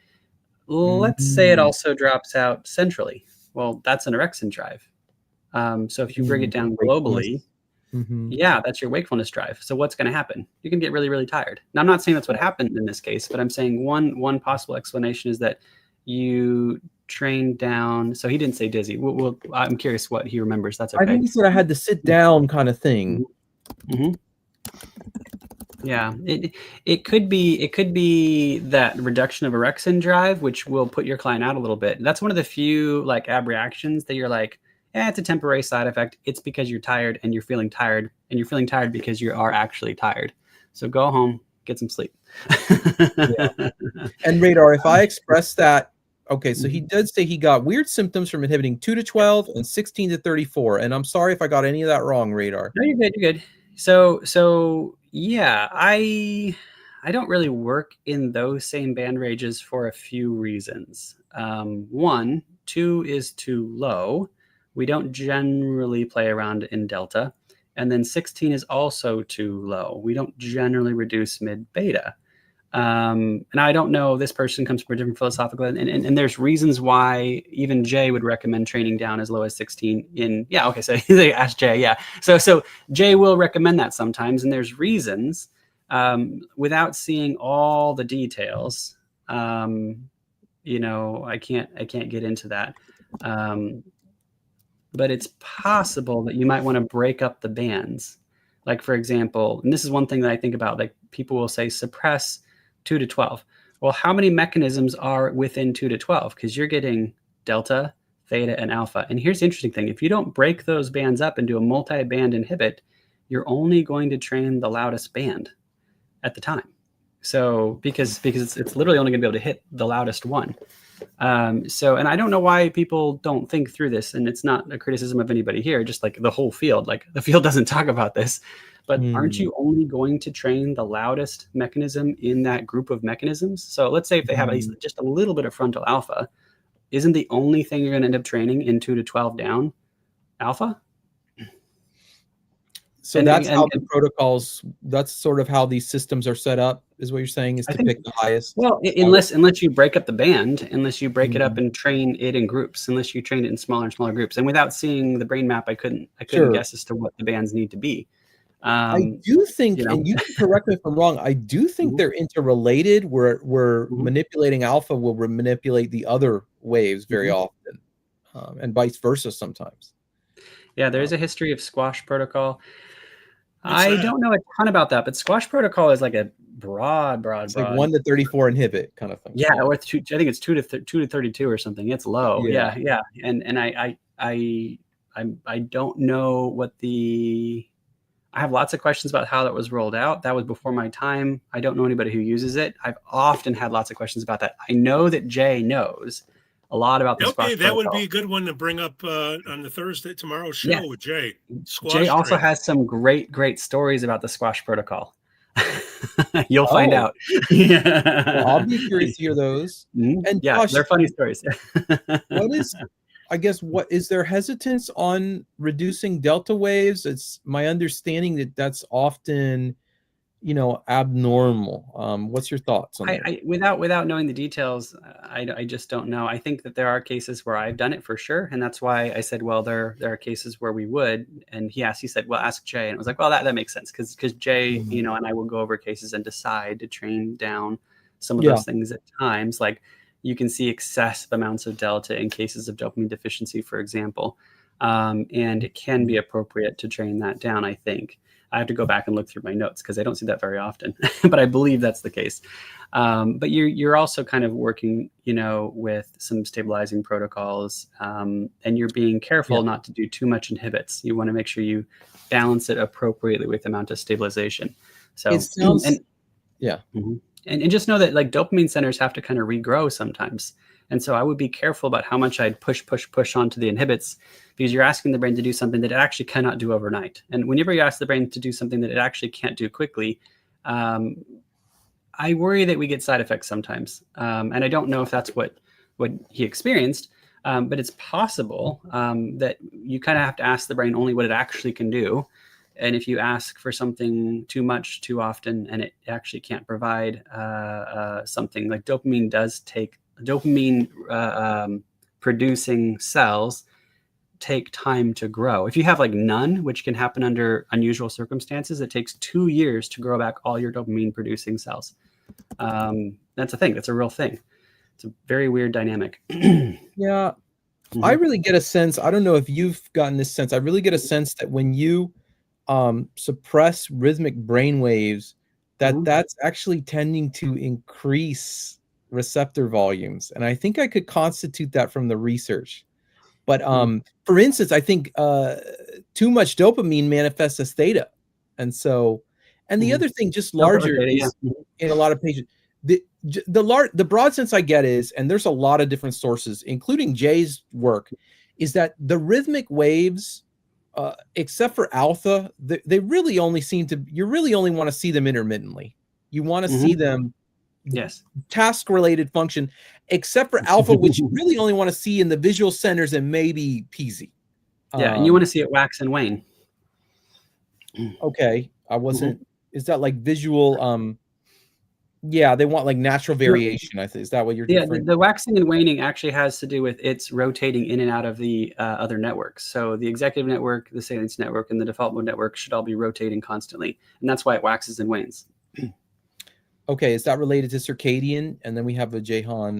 Speaker 2: let's say it also drops out centrally. Well, that's an orexin drive. So if you bring it down globally, that's your wakefulness drive. So what's going to happen? You're going to get really, really tired. Now, I'm not saying that's what happened in this case, but I'm saying one possible explanation is that you trained down. So he didn't say dizzy. I'm curious what he remembers. That's okay.
Speaker 4: I think he said I had to sit down kind of thing.
Speaker 2: Yeah, it could be that reduction of orexin drive, which will put your client out a little bit. That's one of the few like abreactions that you're like, it's a temporary side effect. It's because you're tired and you're feeling tired, and you're feeling tired because you are actually tired. So go home, get some sleep.
Speaker 4: And Radar, if I express that, okay, so he did say he got weird symptoms from inhibiting 2 to 12 and 16 to 34. And I'm sorry if I got any of that wrong, Radar.
Speaker 2: No, you're good. You're good. So yeah, I don't really work in those same band ranges for a few reasons. 1, 2 is too low. We don't generally play around in delta. And then 16 is also too low. We don't generally reduce mid beta. And I don't know, this person comes from a different philosophical, and there's reasons why even Jay would recommend training down as low as 16 so they asked Jay. So Jay will recommend that sometimes, and there's reasons, without seeing all the details. I can't get into that. But it's possible that you might want to break up the bands. Like, for example, and this is one thing that I think about, like, people will say suppress 2 to 12. Well, how many mechanisms are within 2 to 12? Because you're getting delta, theta, and alpha. And here's the interesting thing. If you don't break those bands up and do a multi-band inhibit, you're only going to train the loudest band at the time. So because it's literally only going to be able to hit the loudest one. And I don't know why people don't think through this, and it's not a criticism of anybody here, just like the whole field, like the field doesn't talk about this, but aren't you only going to train the loudest mechanism in that group of mechanisms? So let's say if they have at least just a little bit of frontal alpha, isn't the only thing you're going to end up training in 2 to 12 down alpha?
Speaker 4: So that's how the protocols, that's sort of how these systems are set up, is what you're saying, is to pick the highest.
Speaker 2: Well, unless you break up the band, unless you break it up and train it in groups, unless you train it in smaller and smaller groups. And without seeing the brain map, I couldn't guess as to what the bands need to be.
Speaker 4: I do think, and you can correct me if I'm wrong, I do think they're interrelated, where manipulating alpha will manipulate the other waves very often, and vice versa sometimes.
Speaker 2: Yeah, there is a history of squash protocol. I don't know a ton about that, but squash protocol is like a broad. It's like 1 to
Speaker 4: 34 inhibit kind of thing.
Speaker 2: Yeah, or I think it's 2 to 32 or something. It's low. Yeah. And I don't know what I have lots of questions about how that was rolled out. That was before my time. I don't know anybody who uses it. I've often had lots of questions about that. I know that Jay knows. a lot about the squash
Speaker 3: Okay, that would
Speaker 2: protocol.
Speaker 3: be a good one to bring up on the tomorrow's show
Speaker 2: Yes.
Speaker 3: with Jay.
Speaker 2: Jay also
Speaker 3: training.
Speaker 2: has some great stories about the squash protocol. You'll find out.
Speaker 4: Well, I'll be curious to hear those.
Speaker 2: Mhm.
Speaker 4: And
Speaker 2: Yeah,
Speaker 4: Josh,
Speaker 2: they're funny stories.
Speaker 4: what is there hesitance on reducing delta waves? It's my understanding that that's often, abnormal. What's your thoughts on that?
Speaker 2: Without knowing the details, I just don't know. I think that there are cases where I've done it for sure, and that's why I said, well, there are cases where we would. And he said, well, ask Jay, and I was like, well, that makes sense because Jay, and I will go over cases and decide to train down some of those things at times. Like you can see excessive amounts of delta in cases of dopamine deficiency, for example, and it can be appropriate to train that down. I think. I have to go back and look through my notes because I don't see that very often, but I believe that's the case. But you're also kind of working, with some stabilizing protocols, and you're being careful not to do too much inhibits. You want to make sure you balance it appropriately with the amount of stabilization. So
Speaker 4: it sounds,
Speaker 2: and just know that like dopamine centers have to kind of regrow sometimes. And so I would be careful about how much I'd push onto the inhibits, because you're asking the brain to do something that it actually cannot do overnight. And whenever you ask the brain to do something that it actually can't do quickly, I worry that we get side effects sometimes. And I don't know if that's what he experienced, but it's possible that you kind of have to ask the brain only what it actually can do. And if you ask for something too much, too often, and it actually can't provide something like dopamine producing cells take time to grow. If you have like none, which can happen under unusual circumstances, it takes 2 years to grow back all your dopamine producing cells. That's a thing. That's a real thing. It's a very weird dynamic.
Speaker 4: Yeah. I really get a sense, I don't know if you've gotten this sense, I really get a sense that when you suppress rhythmic brain waves, that's actually tending to increase receptor volumes. And I think I could constitute that from the research. But for instance, I think too much dopamine manifests as theta. And so, and the other thing, just larger is, in a lot of patients, the broad sense I get is, and there's a lot of different sources, including Jay's work, is that the rhythmic waves, except for alpha, they really only you really only want to see them intermittently. You want to see them task-related function, except for alpha, which you really only want to see in the visual centers and maybe PZ.
Speaker 2: And you want to see it wax and wane.
Speaker 4: Okay, I wasn't. Is that like visual? They want like natural variation. I think is that what you're?
Speaker 2: Yeah, the waxing and waning actually has to do with its rotating in and out of the other networks. So the executive network, the salience network, and the default mode network should all be rotating constantly, and that's why it waxes and wanes.
Speaker 4: Okay, is that related to circadian? And then we have a Jehan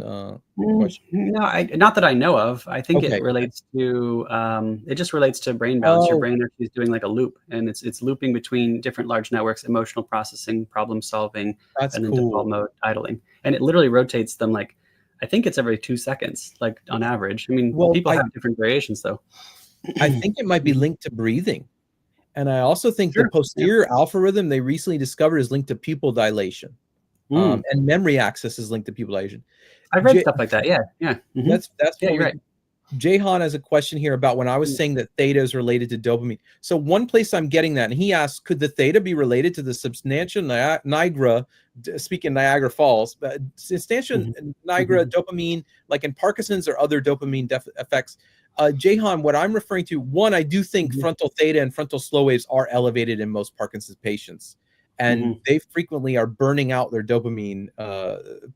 Speaker 4: question.
Speaker 2: No, not that I know of. I think it relates to it just relates to brain balance. Your brain actually is doing like a loop, and it's looping between different large networks, emotional processing, problem solving, and then default mode idling. And it literally rotates them like, I think it's every 2 seconds, like on average. I mean, people have different variations though.
Speaker 4: I think it might be linked to breathing. And I also think the posterior alpha rhythm they recently discovered is linked to pupil dilation. And memory access is linked to pupil dilation.
Speaker 2: I've read stuff like that. Yeah.
Speaker 4: That's
Speaker 2: you're right.
Speaker 4: Jehan has a question here about when I was saying that theta is related to dopamine. So one place I'm getting that, and he asks, could the theta be related to the substantia nigra, speaking Niagara Falls, substantia nigra dopamine, like in Parkinson's or other dopamine effects? Jehan, what I'm referring to, one, I do think frontal theta and frontal slow waves are elevated in most Parkinson's patients. And they frequently are burning out their dopamine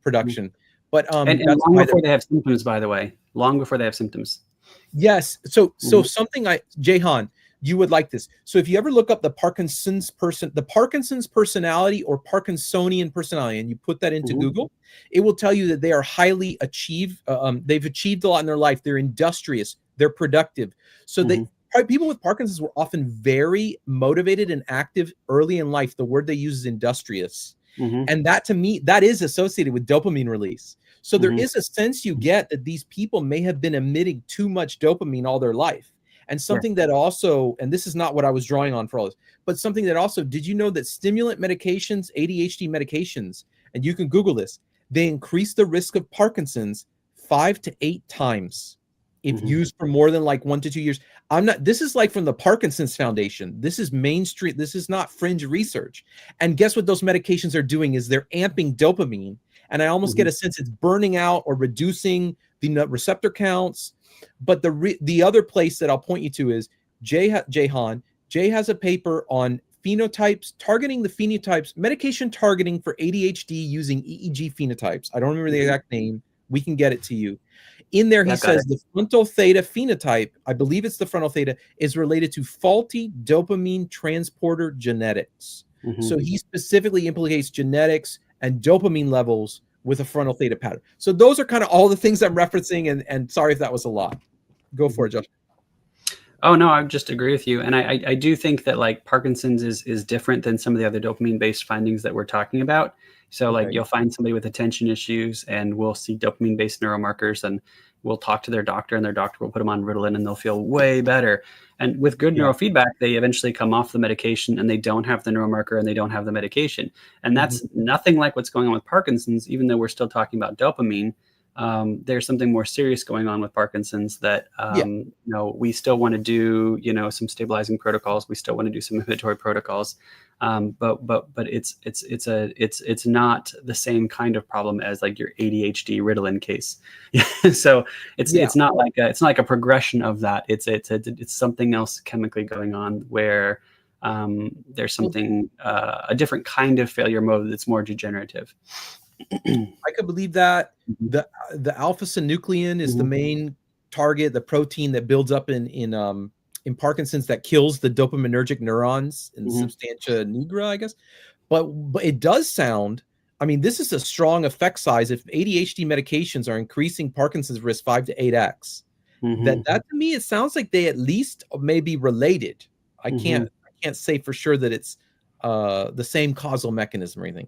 Speaker 4: production. But
Speaker 2: and long before they have symptoms, by the way, long before they have symptoms.
Speaker 4: Yes. So something Jehan, you would like this. So if you ever look up the Parkinson's personality or Parkinsonian personality, and you put that into Google, it will tell you that they are highly they've achieved a lot in their life. They're industrious. They're productive. So people with Parkinson's were often very motivated and active early in life. The word they use is industrious. And that, to me, that is associated with dopamine release. So there is a sense you get that these people may have been emitting too much dopamine all their life. And something that also, and this is not what I was drawing on for all this, but something that also, did you know that stimulant medications, ADHD medications, and you can Google this, they increase the risk of Parkinson's 5 to 8 times if used for more than like 1 to 2 years. This is like from the Parkinson's Foundation. This is mainstream. This is not fringe research. And guess what those medications are doing is they're amping dopamine. And I almost get a sense it's burning out or reducing the receptor counts. But the other place that I'll point you to is Jay has a paper on phenotypes, targeting the phenotypes, medication targeting for ADHD using EEG phenotypes. I don't remember the exact name. We can get it to you. In there, he says the frontal theta phenotype, I believe it's the frontal theta, is related to faulty dopamine transporter genetics. So he specifically implicates genetics and dopamine levels with a frontal theta pattern. So those are kind of all the things I'm referencing, and sorry if that was a lot. Go for it, Josh.
Speaker 2: Oh, no, I just agree with you. And I do think that like Parkinson's is different than some of the other dopamine-based findings that we're talking about. So like you'll find somebody with attention issues and we'll see dopamine-based neuromarkers and we'll talk to their doctor and their doctor will put them on Ritalin and they'll feel way better. And with good neurofeedback, they eventually come off the medication and they don't have the neuromarker and they don't have the medication. And that's nothing like what's going on with Parkinson's, even though we're still talking about dopamine. There's something more serious going on with Parkinson's that, you know, we still want to do, you know, some stabilizing protocols. We still want to do some inhibitory protocols. But it's not the same kind of problem as like your ADHD Ritalin case. So it's not like a progression of that. It's something else chemically going on where, there's something, a different kind of failure mode that's more degenerative.
Speaker 4: I could believe that. The alpha-synuclein is the main target, the protein that builds up in Parkinson's that kills the dopaminergic neurons in substantia nigra, I guess. But it does sound, I mean, this is a strong effect size. If ADHD medications are increasing Parkinson's risk 5 to 8x, that to me, it sounds like they at least may be related. I can't say for sure that it's the same causal mechanism or anything.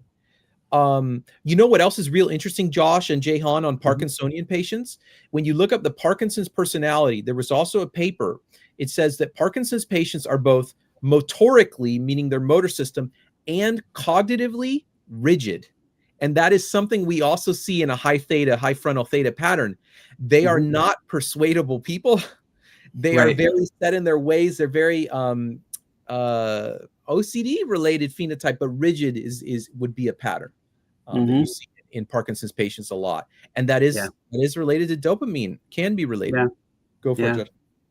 Speaker 4: You know what else is real interesting, Josh and Jehan, on Parkinsonian patients? When you look up the Parkinson's personality, there was also a paper. It says that Parkinson's patients are both motorically, meaning their motor system, and cognitively rigid. And that is something we also see in a high frontal theta pattern. They are not persuadable people. They are very set in their ways. They're very OCD related phenotype, but rigid would be a pattern that you see in Parkinson's patients a lot, and that is related to dopamine. Can be related. Go for it, Jeff.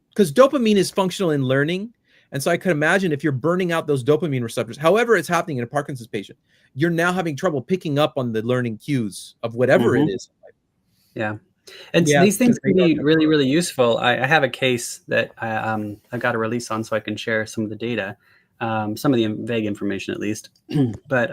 Speaker 4: Because dopamine is functional in learning, and so I could imagine if you're burning out those dopamine receptors, however it's happening in a Parkinson's patient, you're now having trouble picking up on the learning cues of whatever it is.
Speaker 2: And these things can be really, really useful. I have a case that I got a release on, so I can share some of the data. Some of the vague information at least, but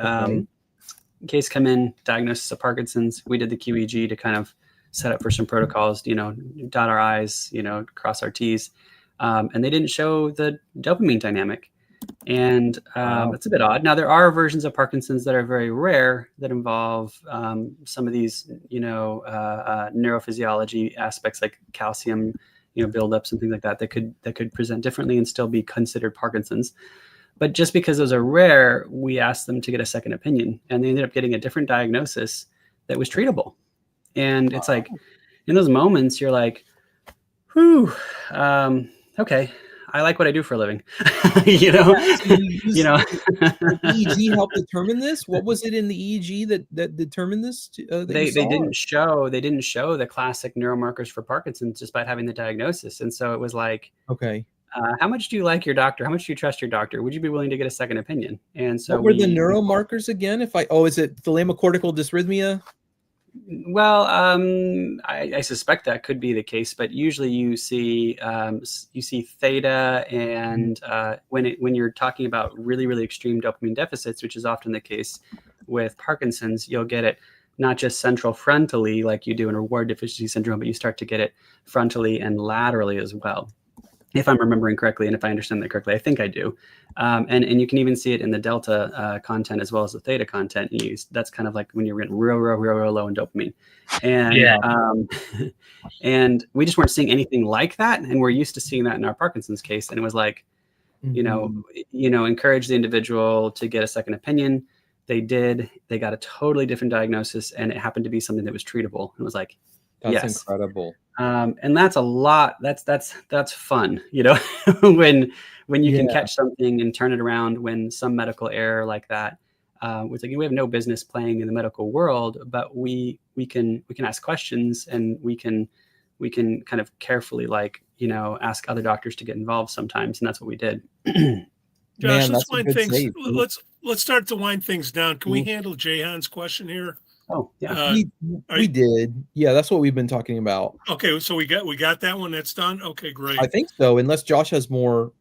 Speaker 2: case come in, diagnosis of Parkinson's. We did the QEEG to kind of set up for some protocols, you know, dot our I's, you know, cross our T's, and they didn't show the dopamine dynamic. And it's a bit odd. Now there are versions of Parkinson's that are very rare that involve some of these, you know, neurophysiology aspects like calcium, you know, buildups and things like that that could present differently and still be considered Parkinson's. But just because those are rare, we asked them to get a second opinion, and they ended up getting a different diagnosis that was treatable. And it's like, in those moments, you're like, whew, okay, I like what I do for a living. You know,
Speaker 4: EEG helped determine this. What was it in the EEG that determined this?
Speaker 2: They didn't show the classic neuromarkers for Parkinson's despite having the diagnosis, and so it was like,
Speaker 4: okay.
Speaker 2: How much do you like your doctor? How much do you trust your doctor? Would you be willing to get a second opinion? And so,
Speaker 4: what were the neuromarkers again? Is it thalamicortical dysrhythmia?
Speaker 2: Well, I suspect that could be the case, but usually you see theta, and when you're talking about really, really extreme dopamine deficits, which is often the case with Parkinson's, you'll get it not just central frontally like you do in reward deficiency syndrome, but you start to get it frontally and laterally as well, if I'm remembering correctly, and if I understand that correctly. I think I do. And you can even see it in the delta content as well as the theta content. That's kind of like when you're getting real low in dopamine. And and we just weren't seeing anything like that. And we're used to seeing that in our Parkinson's case. And it was like, you know, encourage the individual to get a second opinion. They did. They got a totally different diagnosis, and it happened to be something that was treatable. It was like,
Speaker 4: That's
Speaker 2: Yes.
Speaker 4: incredible.
Speaker 2: And that's a lot. That's fun, when you can
Speaker 4: Yeah.
Speaker 2: catch something and turn it around when some medical error like that. Which we have no business playing in the medical world, but we can ask questions, and we can kind of carefully ask other doctors to get involved sometimes, and that's what we did.
Speaker 3: Josh,
Speaker 4: Man,
Speaker 3: let's
Speaker 4: that's a
Speaker 3: wind
Speaker 4: good
Speaker 3: things.
Speaker 4: save.
Speaker 3: Let's start to wind things down. Can we handle Jahan's question here?
Speaker 2: Oh yeah.
Speaker 4: We did. Yeah, that's what we've been talking about.
Speaker 3: Okay, so we got that one. That's done. Okay, great.
Speaker 4: I think so, unless Josh has more.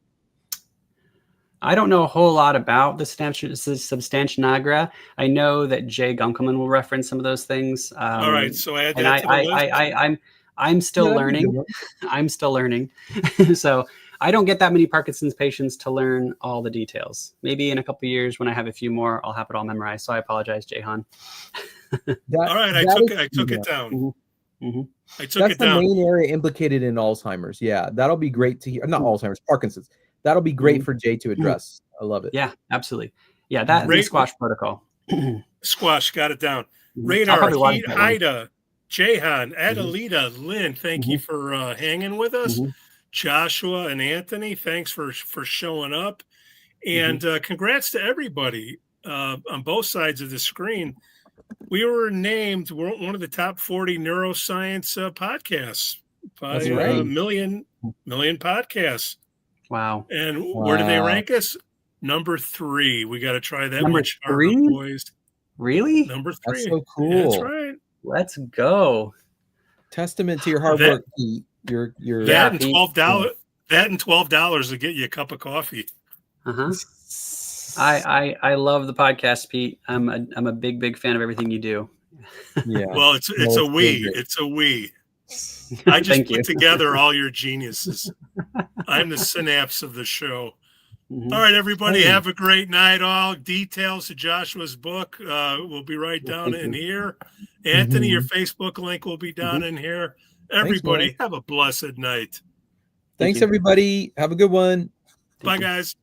Speaker 2: I don't know a whole lot about the substantia nigra. I know that Jay Gunkelman will reference some of those things.
Speaker 3: All right, so add
Speaker 2: and
Speaker 3: that to the list.
Speaker 2: I'm still
Speaker 4: Yeah, that'd be a good
Speaker 2: learning.
Speaker 4: one.
Speaker 2: I'm still learning. So I don't get that many Parkinson's patients to learn all the details. Maybe in a couple of years when I have a few more, I'll have it all memorized. So I apologize, Jahan.
Speaker 3: All right, I took it down.
Speaker 2: Mm-hmm. Mm-hmm.
Speaker 3: I took
Speaker 4: That's
Speaker 3: it
Speaker 4: the
Speaker 3: down.
Speaker 4: main area implicated in Alzheimer's. Yeah, that'll be great to hear. Not Alzheimer's, Parkinson's. That'll be great for Jay to address. I love it.
Speaker 2: Yeah, absolutely. Yeah, that and the squash protocol.
Speaker 3: Squash, got it down.
Speaker 2: I'll
Speaker 3: Radar,
Speaker 2: probably watch that one.
Speaker 3: Haida, Jahan, Adelita, Lynn, thank you for hanging with us. Joshua and Anthony, thanks for showing up. And congrats to everybody on both sides of the screen. We were named one of the top 40 neuroscience podcasts by million podcasts.
Speaker 2: Wow.
Speaker 3: And where do they rank us? Number 3. We got to try that
Speaker 2: Number
Speaker 3: much harder,
Speaker 2: 3?
Speaker 3: boys.
Speaker 2: Really?
Speaker 3: Number 3.
Speaker 4: That's so cool.
Speaker 3: Yeah, that's right.
Speaker 2: Let's go.
Speaker 4: Testament to your hard work, Pete. Your
Speaker 3: that and $12. That and $12 to get you a cup of coffee.
Speaker 2: I love the podcast, Pete. I'm a big fan of everything you do.
Speaker 4: Yeah.
Speaker 3: Well, it's a we. It's a we. I just put together all your geniuses. I'm the synapse of the show. All right, everybody, have a great night. All details to Joshua's book will be right down in here. Anthony, your Facebook link will be down in here. Everybody, have a blessed night.
Speaker 4: Thanks, everybody. Have a good one.
Speaker 3: Bye, guys.